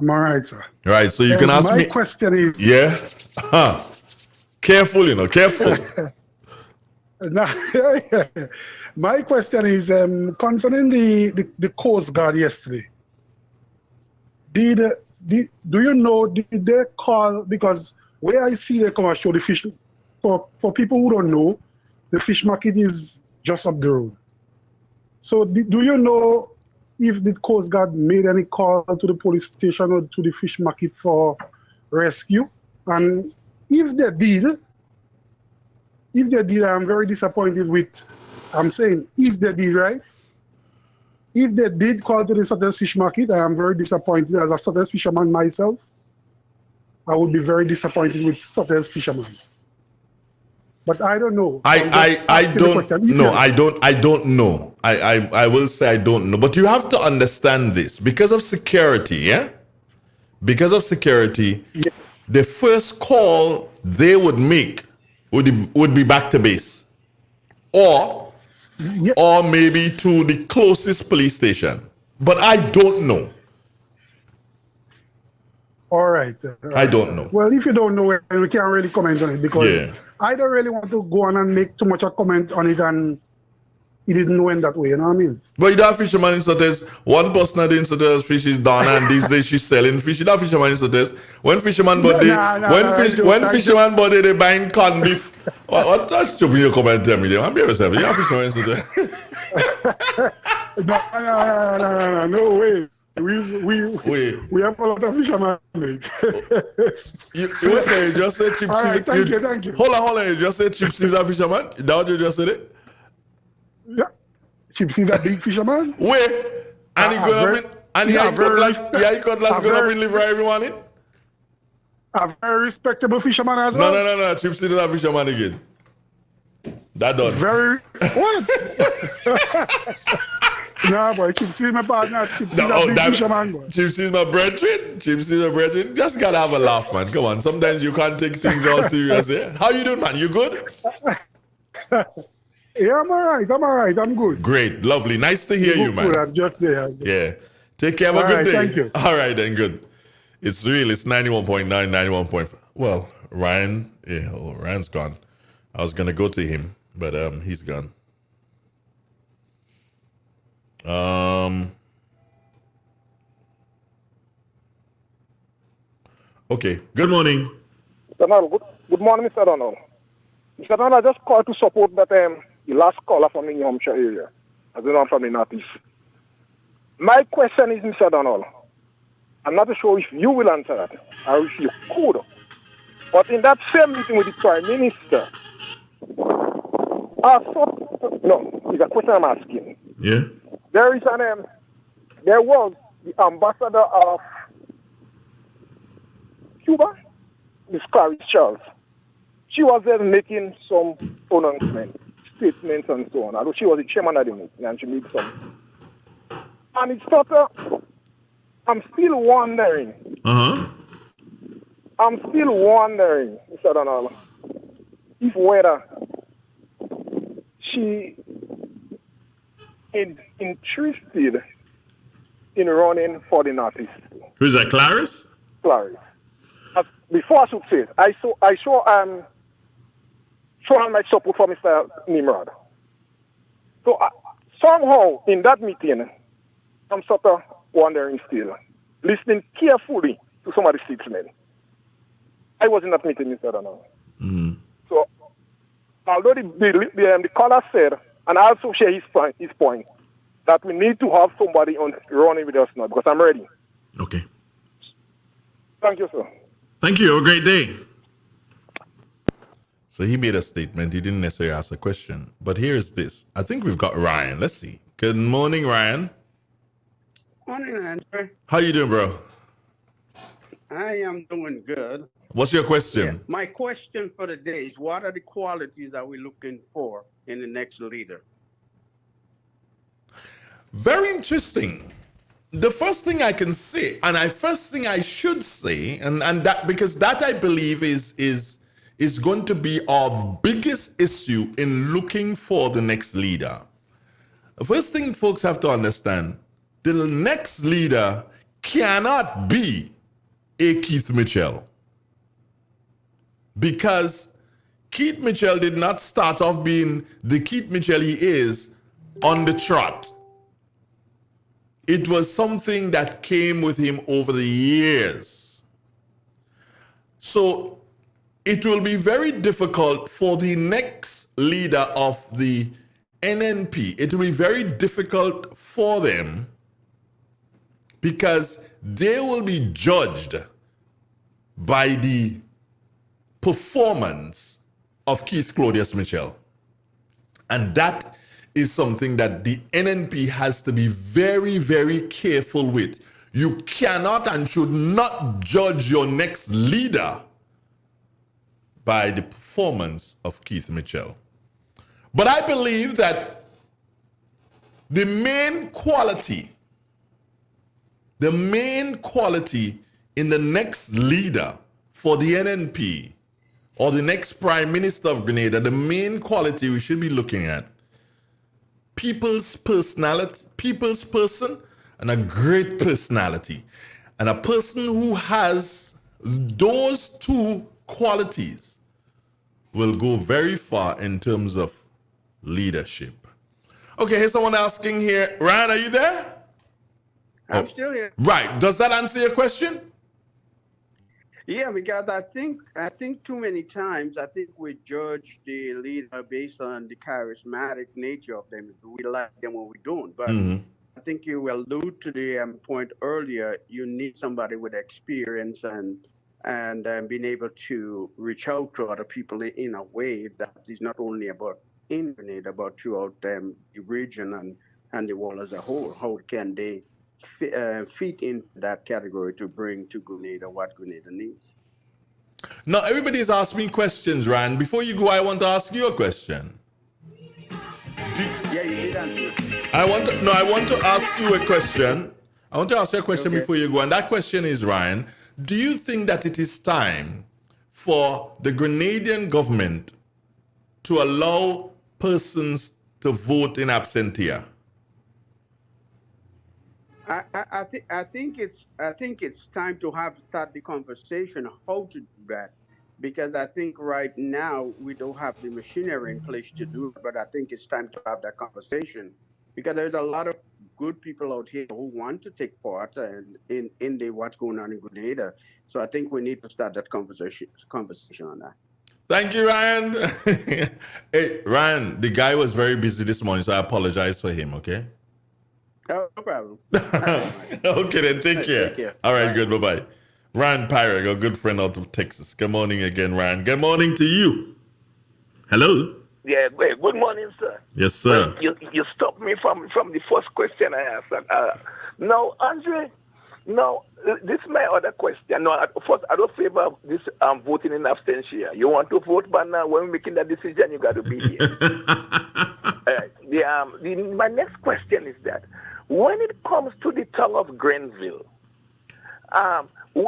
Speaker 22: I'm all right, sir.
Speaker 2: All right, so you can ask me.
Speaker 22: My question is...
Speaker 2: Yeah? Careful, careful.
Speaker 22: My question is concerning the Coast Guard yesterday. Do you know, did they call, because where I see they come and show the fish, for people who don't know, the fish market is just up the road. So do you know if the Coast Guard made any call to the police station or to the fish market for rescue? And if they did, I'm very disappointed with, I'm saying if they did, right? If they did call to the Sutter's Fish Market, I am very disappointed. As a Sutter's fisherman myself, I would be very disappointed with Sutter's fisherman. But I don't know.
Speaker 2: I don't know. I don't know. I will say I don't know. But you have to understand this. Because of security, yeah? Because of security, the first call they would make would be back to base. Or maybe to the closest police station. But I don't know.
Speaker 22: All right.
Speaker 2: I don't know.
Speaker 22: Well, if you don't know, we can't really comment on it because I don't really want to go on and make too much a comment on it and it didn't went that way, you know what I mean?
Speaker 2: But you don't fisherman in Sotes. One person that in Sotes fish is Donna, and these days she's selling fish. You don't fisherman in Sotes. When fisherman body, fisherman body they buying corned beef. What that's stupid you come and tell me there? I'm be yourself. You don't fisherman in Sotes.
Speaker 22: No way. We have a lot of fishermen, mate.
Speaker 2: you went there, you just said Chip
Speaker 22: Right, thank you.
Speaker 2: Hold on. You just said Chip C's a fisherman? Is that what you just said it?
Speaker 22: Yeah. Chip C's a big fisherman.
Speaker 2: Wait. And he go up in, and he cutlass go up in liver every morning?
Speaker 22: A very respectable fisherman as well.
Speaker 2: No. Chip C's is a fisherman again. That done.
Speaker 22: Very, what? No, boy, Chip C's my partner. Chip C's a big fisherman, boy.
Speaker 2: Chip C's my brethren. Just gotta have a laugh, man. Come on. Sometimes you can't take things all serious. Yeah? How you doing, man? You good?
Speaker 22: Yeah, I'm all right. I'm good.
Speaker 2: Great. Lovely. Nice to hear you, man.
Speaker 22: Good. I'm just there.
Speaker 2: Yeah. Take care. Have a good day.
Speaker 22: Thank you.
Speaker 2: All right, then. Good. It's 91.9, 91.5. Well, Ryan, Ryan's gone. I was going to go to him, but he's gone. Okay. Good morning.
Speaker 4: Mr. Donald, good morning, Mr. Donald. Mr. Donald, I just called to support that the last caller from the New Hampshire area. As you know, I'm from the Northeast. My question is, Mr. Donald, I'm not sure if you will answer that, or if you could. But in that same meeting with the Prime Minister, it's a question I'm asking.
Speaker 2: Yeah.
Speaker 4: There was the ambassador of Cuba, Miss Clarice Charles. She was there making some announcements, statements, and so on. Although she was the chairman of the meeting, and she made some. And it's sort of, I'm still wondering. I'm still wondering, Mr. Donald, if whether she is interested in running for the Northeast.
Speaker 2: Who's that, Clarice?
Speaker 4: Clarice. Before I should say it, I show my support for Mr. Nimrod. So somehow in that meeting, I'm sort of wondering still, listening carefully to some of the statesmen. I was in that meeting, Mr. Donald. So although the caller said, and I also share his point, that we need to have somebody on running with us now because I'm ready.
Speaker 2: Okay.
Speaker 4: Thank you, sir.
Speaker 2: Thank you. Have a great day. So he made a statement. He didn't necessarily ask a question. But here's this. I think we've got Ryan. Let's see. Good morning, Ryan.
Speaker 7: Morning, Andre.
Speaker 2: How you doing, bro?
Speaker 7: I am doing good.
Speaker 2: What's your question?
Speaker 7: Yeah. My question for the day is, what are the qualities that we're looking for in the next leader?
Speaker 2: Very interesting. The first thing I can say, and first thing I should say, and that because that I believe is going to be our biggest issue in looking for the next leader. The first thing folks have to understand, the next leader cannot be a Keith Mitchell. Because Keith Mitchell did not start off being the Keith Mitchell he is on the trot. It was something that came with him over the years. So it will be very difficult for the next leader of the NNP. It will be very difficult for them because they will be judged by the performance of Keith Claudius Mitchell. And that is something that the NNP has to be very, very careful with. You cannot and should not judge your next leader by the performance of Keith Mitchell. But I believe that the main quality in the next leader for the NNP or the next Prime Minister of Grenada, the main quality we should be looking at, people's personality, people's person, and a great personality. And a person who has those two qualities will go very far in terms of leadership. Okay, here's someone asking here. Ryan, are you there?
Speaker 7: I'm still here.
Speaker 2: Right. Does that answer your question?
Speaker 7: Yeah, because I think too many times we judge the leader based on the charismatic nature of them. We like them or we don't. But I think you allude to the point earlier. You need somebody with experience and being able to reach out to other people in a way that is not only about in Grenada, but throughout the region and the world as a whole. How can they fit into that category to bring to Grenada what Grenada needs?
Speaker 2: Now, everybody's asking me questions, Rand. Before you go, I want to ask you a question.
Speaker 7: Yeah, you did answer.
Speaker 2: I want to ask you a question. I want to ask you a question before you go. And that question is, Ryan, do you think that it is time for the Grenadian government to allow persons to vote in absentia?
Speaker 7: I think it's time to start the conversation how to do that, because I think right now we don't have the machinery in place to do it. But I think it's time to have that conversation, because there's a lot of good people out here who want to take part in what's going on in Grenada. So I think we need to start that conversation on that.
Speaker 2: Thank you, Ryan. Hey, Ryan, the guy was very busy this morning, so I apologize for him, okay?
Speaker 7: No problem.
Speaker 2: Okay, then take care.
Speaker 7: Take care.
Speaker 2: All right, good. Bye-bye. Ryan Pyrig, a good friend out of Texas. Good morning again, Ryan. Good morning to you. Hello.
Speaker 17: Yeah, good morning, sir.
Speaker 2: Yes, sir.
Speaker 17: Well, you stopped me from the first question I asked. Now, Andre, this is my other question. No, first, I don't favor this voting in absentia. You want to vote, but now when we're making that decision, you got to be here. My next question is that when it comes to the tongue of Granville,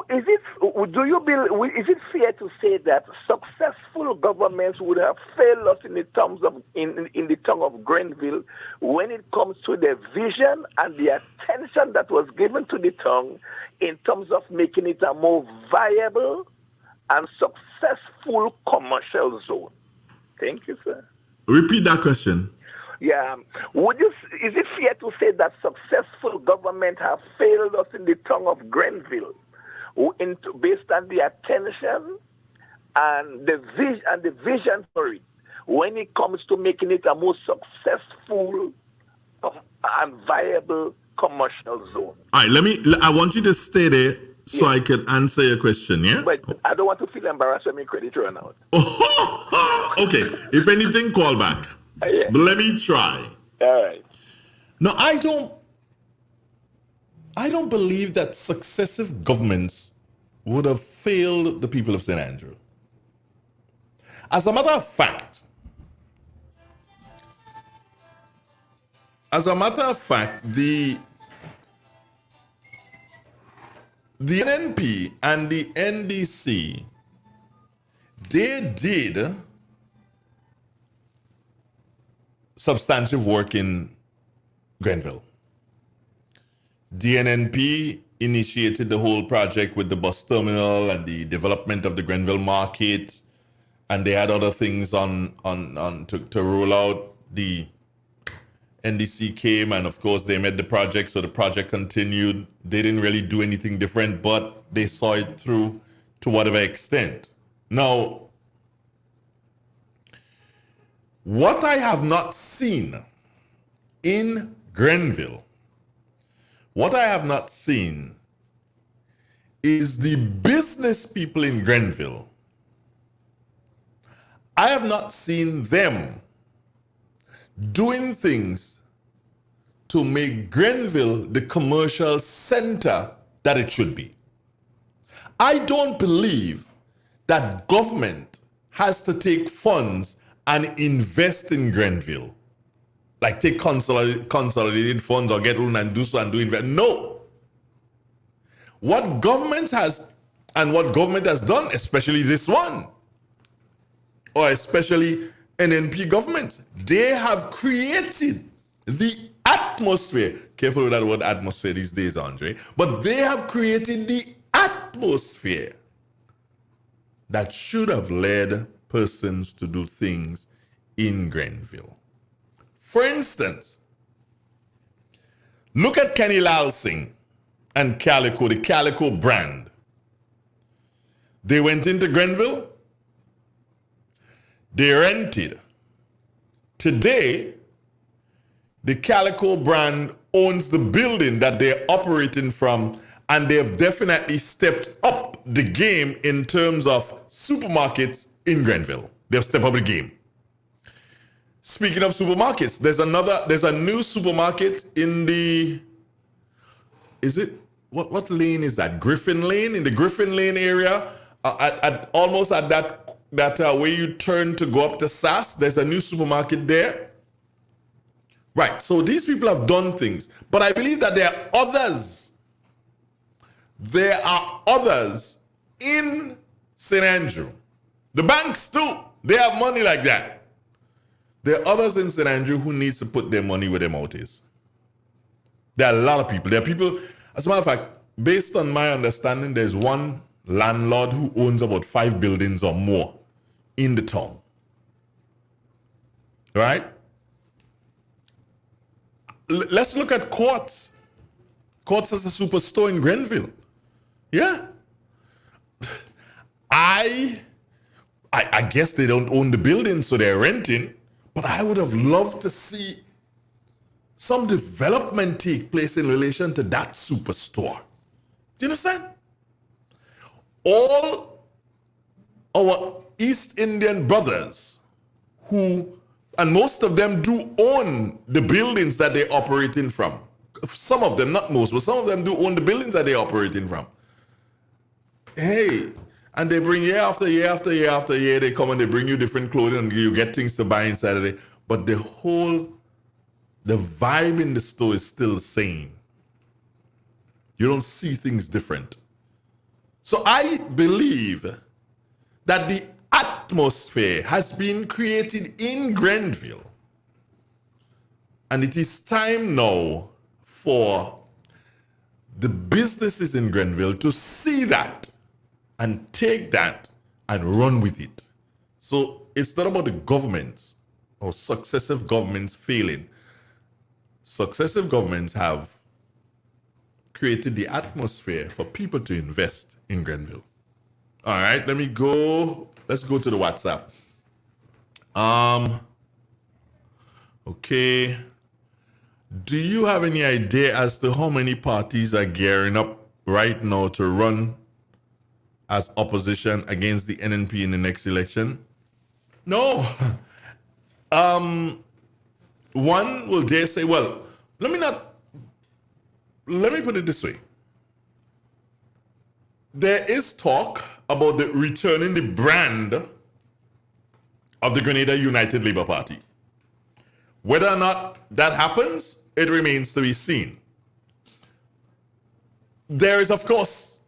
Speaker 17: is it fair to say that successful governments would have failed us in the tongue of Granville when it comes to the vision and the attention that was given to the tongue in terms of making it a more viable and successful commercial zone? Thank you, sir.
Speaker 2: Repeat that question.
Speaker 17: Yeah. Is it fair to say that successful government have failed us in the tongue of Granville based on the attention and the vision for it when it comes to making it a more successful and viable commercial zone?
Speaker 2: All right, I want you to stay there so I can answer your question, yeah?
Speaker 17: But I don't want to feel embarrassed when my credit run out.
Speaker 2: Okay, if anything, call back.
Speaker 17: Yeah.
Speaker 2: But let me try.
Speaker 17: All right.
Speaker 2: No, I don't believe that successive governments would have failed the people of St. Andrew. As a matter of fact, the NNP and the NDC, they did substantive work in Granville. The NNP initiated the whole project with the bus terminal and the development of the Granville market, and they had other things on to roll out the NDC came, and of course they met the project, so the project continued. They didn't really do anything different, but they saw it through to whatever extent. Now, what I have not seen in Granville, what I have not seen is the business people in Granville. I have not seen them doing things to make Granville the commercial center that it should be. I don't believe that government has to take funds and invest in Granville. Like take consolidated funds or get loan and do so and do invest. No. What government has done, especially this one, or especially NNP government, they have created the atmosphere. Careful with that word atmosphere these days, Andre. But they have created the atmosphere that should have led persons to do things in Granville. For instance, look at Kenny Lal Singh and Calico, the Calico brand. They went into Granville. They rented. Today, the Calico brand owns the building that they're operating from, and they have definitely stepped up the game in terms of supermarkets in Granville. They've stepped up the game. Speaking of supermarkets, there's a new supermarket in the, what lane is that? Griffin Lane? In the Griffin Lane area, almost at that where you turn to go up to SAS, there's a new supermarket there. Right, so these people have done things, but I believe that there are others. There are others in St. Andrew. The banks too, they have money like that. There are others in St. Andrew who needs to put their money where their mouth is. There are a lot of people. There are people, as a matter of fact, based on my understanding, there's one landlord who owns about 5 buildings or more in the town. Right? Let's look at Courts. Courts is a superstore in Granville. Yeah. I guess they don't own the building, so they're renting, but I would have loved to see some development take place in relation to that superstore. Do you understand? All our East Indian brothers who, and most of them do own the buildings that they're operating from. Some of them, not most, but some of them do own the buildings that they're operating from. Hey, and they bring year after year after year after year, they come and they bring you different clothing and you get things to buy inside of it. But the vibe in the store is still the same. You don't see things different. So I believe that the atmosphere has been created in Granville. And it is time now for the businesses in Granville to see that and take that and run with it. So it's not about the governments or successive governments failing. Successive governments have created the atmosphere for people to invest in Granville. All right, let's go to the WhatsApp. Okay. Do you have any idea as to how many parties are gearing up right now to run as opposition against the NNP in the next election? No. One will dare say, well, let me put it this way. There is talk about the returning the brand of the Grenada United Labour Party. Whether or not that happens, it remains to be seen. There is, of course,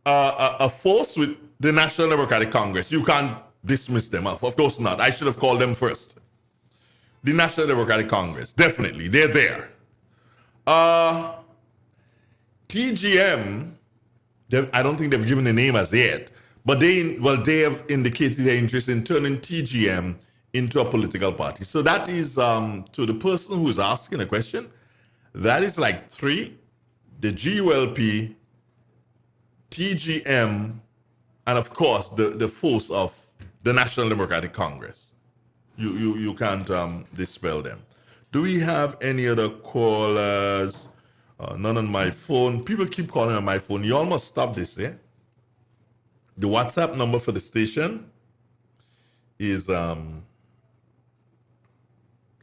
Speaker 2: a force with the National Democratic Congress. You can't dismiss them. Of course not. I should have called them first. The National Democratic Congress, definitely, they're there. TGM, I don't think they've given a name as yet, but they have indicated their interest in turning TGM into a political party. So that is, to the person who's asking a question, that is like 3, the GULP, TGM, and of course the force of the National Democratic Congress. You can't dispel them. Do we have any other callers? None on my phone. People keep calling on my phone. You almost stop this, eh? The WhatsApp number for the station is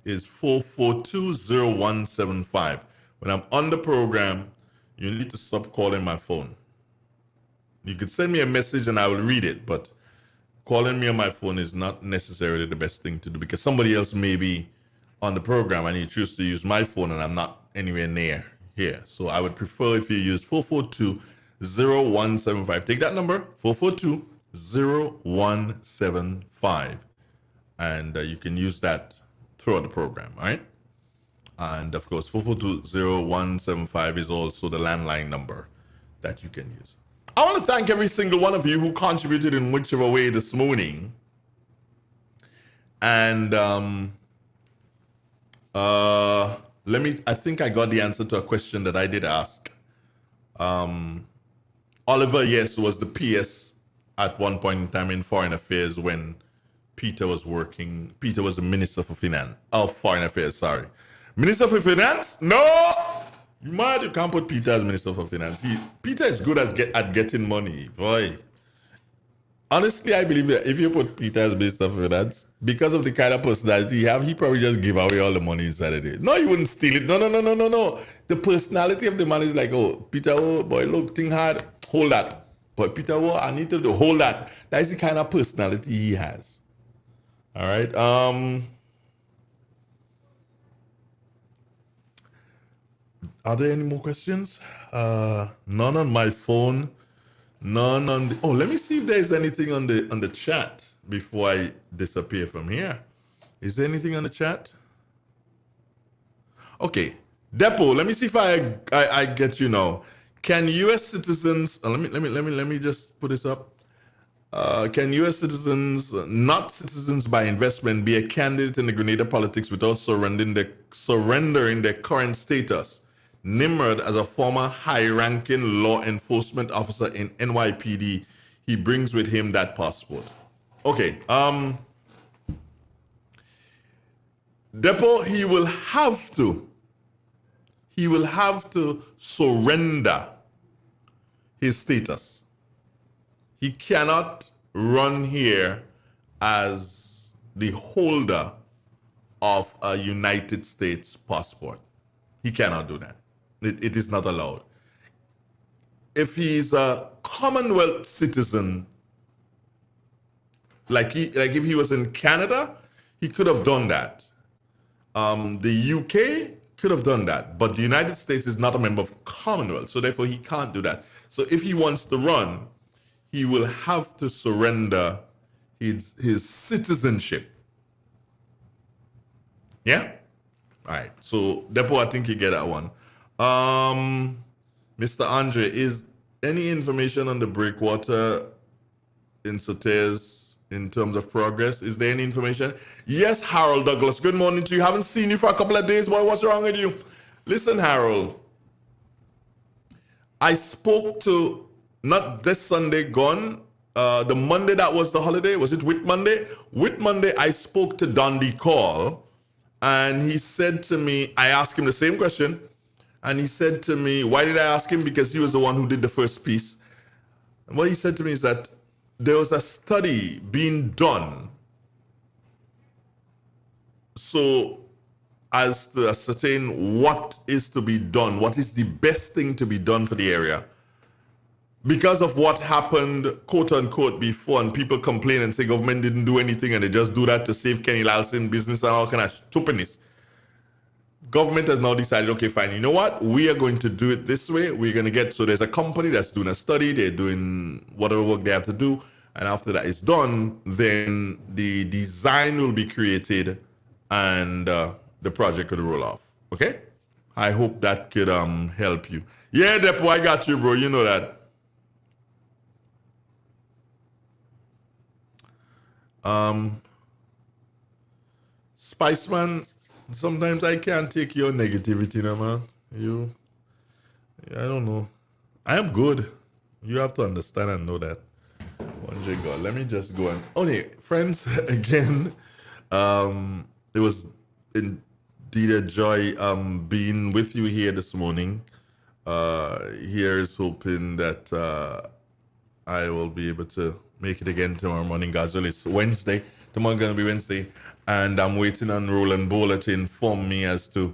Speaker 2: 4420175. When I'm on the program, you need to stop calling my phone. You could send me a message and I will read it, but calling me on my phone is not necessarily the best thing to do because somebody else may be on the program and you choose to use my phone and I'm not anywhere near here. So I would prefer if you use 4420175. Take that number, 4420175, and you can use that throughout the program, all right? And of course, 4420175 is also the landline number that you can use. I want to thank every single one of you who contributed in whichever way this morning. And I think I got the answer to a question that I did ask. Oliver, yes, was the PS at one point in time in Foreign Affairs when Peter was working. Peter was the Minister for Finance, Foreign Affairs, sorry. Minister for Finance? No! You mad? You can't put Peter as Minister for Finance. Peter is good at getting money, boy. Honestly, I believe that if you put Peter as Minister for Finance, because of the kind of personality he have, he probably just give away all the money inside of it. No, he wouldn't steal it. No. The personality of the man is like, oh, Peter, oh, boy, look, thing hard, hold that. But Peter, oh, I need to do, hold that. That is the kind of personality he has. All right. Are there any more questions? None on my phone. None on the. Oh, let me see if there's anything on the chat before I disappear from here. Is there anything on the chat? Okay, Depot. Let me see if I get you now. Can U.S. citizens? Let me just put this up. Can U.S. citizens, not citizens by investment, be a candidate in the Grenada politics without surrendering their current status? Nimrod, as a former high-ranking law enforcement officer in NYPD, he brings with him that passport. Okay, Depot, he will have to surrender his status. He cannot run here as the holder of a United States passport. He cannot do that. It is not allowed. If he's a Commonwealth citizen, like if he was in Canada, he could have done that. The UK could have done that, but the United States is not a member of Commonwealth, so therefore he can't do that. So if he wants to run, he will have to surrender his citizenship. Yeah? All right. So, Depot, I think you get that one. Mr. Andre, is any information on the breakwater in Soteas in terms of progress? Is there any information? Yes, Harold Douglas. Good morning to you. Haven't seen you for a couple of days. Boy, what's wrong with you? Listen, Harold. I spoke to, not this Sunday gone, the Monday that was the holiday. Was it Whit Monday? Whit Monday, I spoke to Dondi Call. And he said to me, I asked him the same question. And he said to me, why did I ask him? Because he was the one who did the first piece. And what he said to me is that there was a study being done so as to ascertain what is to be done, what is the best thing to be done for the area. Because of what happened, quote unquote, before, and people complain and say government didn't do anything and they just do that to save Kenny Lalson business and all kind of stupidness. Government has now decided, okay, fine, you know what? We are going to do it this way. We're going to get, so there's a company that's doing a study, they're doing whatever work they have to do. And after that is done, then the design will be created and the project could roll off. Okay? I hope that could help you. Yeah, Depo, I got you, bro. You know that. Spiceman, sometimes I can't take your negativity now, man. I don't know. I am good. You have to understand and know that. God, let me just go and okay, friends, again, it was indeed a joy being with you here this morning. Here's hoping that I will be able to make it again tomorrow morning. God's will. It's Wednesday. Tomorrow gonna be Wednesday, and I'm waiting on Roland Bowler to inform me as to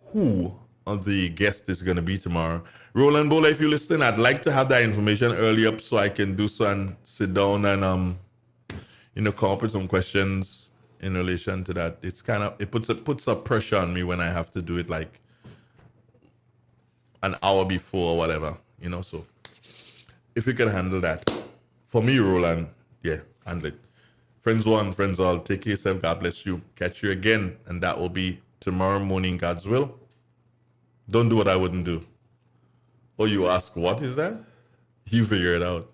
Speaker 2: who of the guest is gonna be tomorrow. Roland Bowler, if you listen, I'd like to have that information early up so I can do so and sit down and come up with some questions in relation to that. It's kind of it puts a pressure on me when I have to do it like an hour before or whatever. So if you can handle that. For me, Roland, yeah, handle it. Friends one, friends all, take care of yourself. God bless you. Catch you again. And that will be tomorrow morning, God's will. Don't do what I wouldn't do. Or you ask, what is that? You figure it out.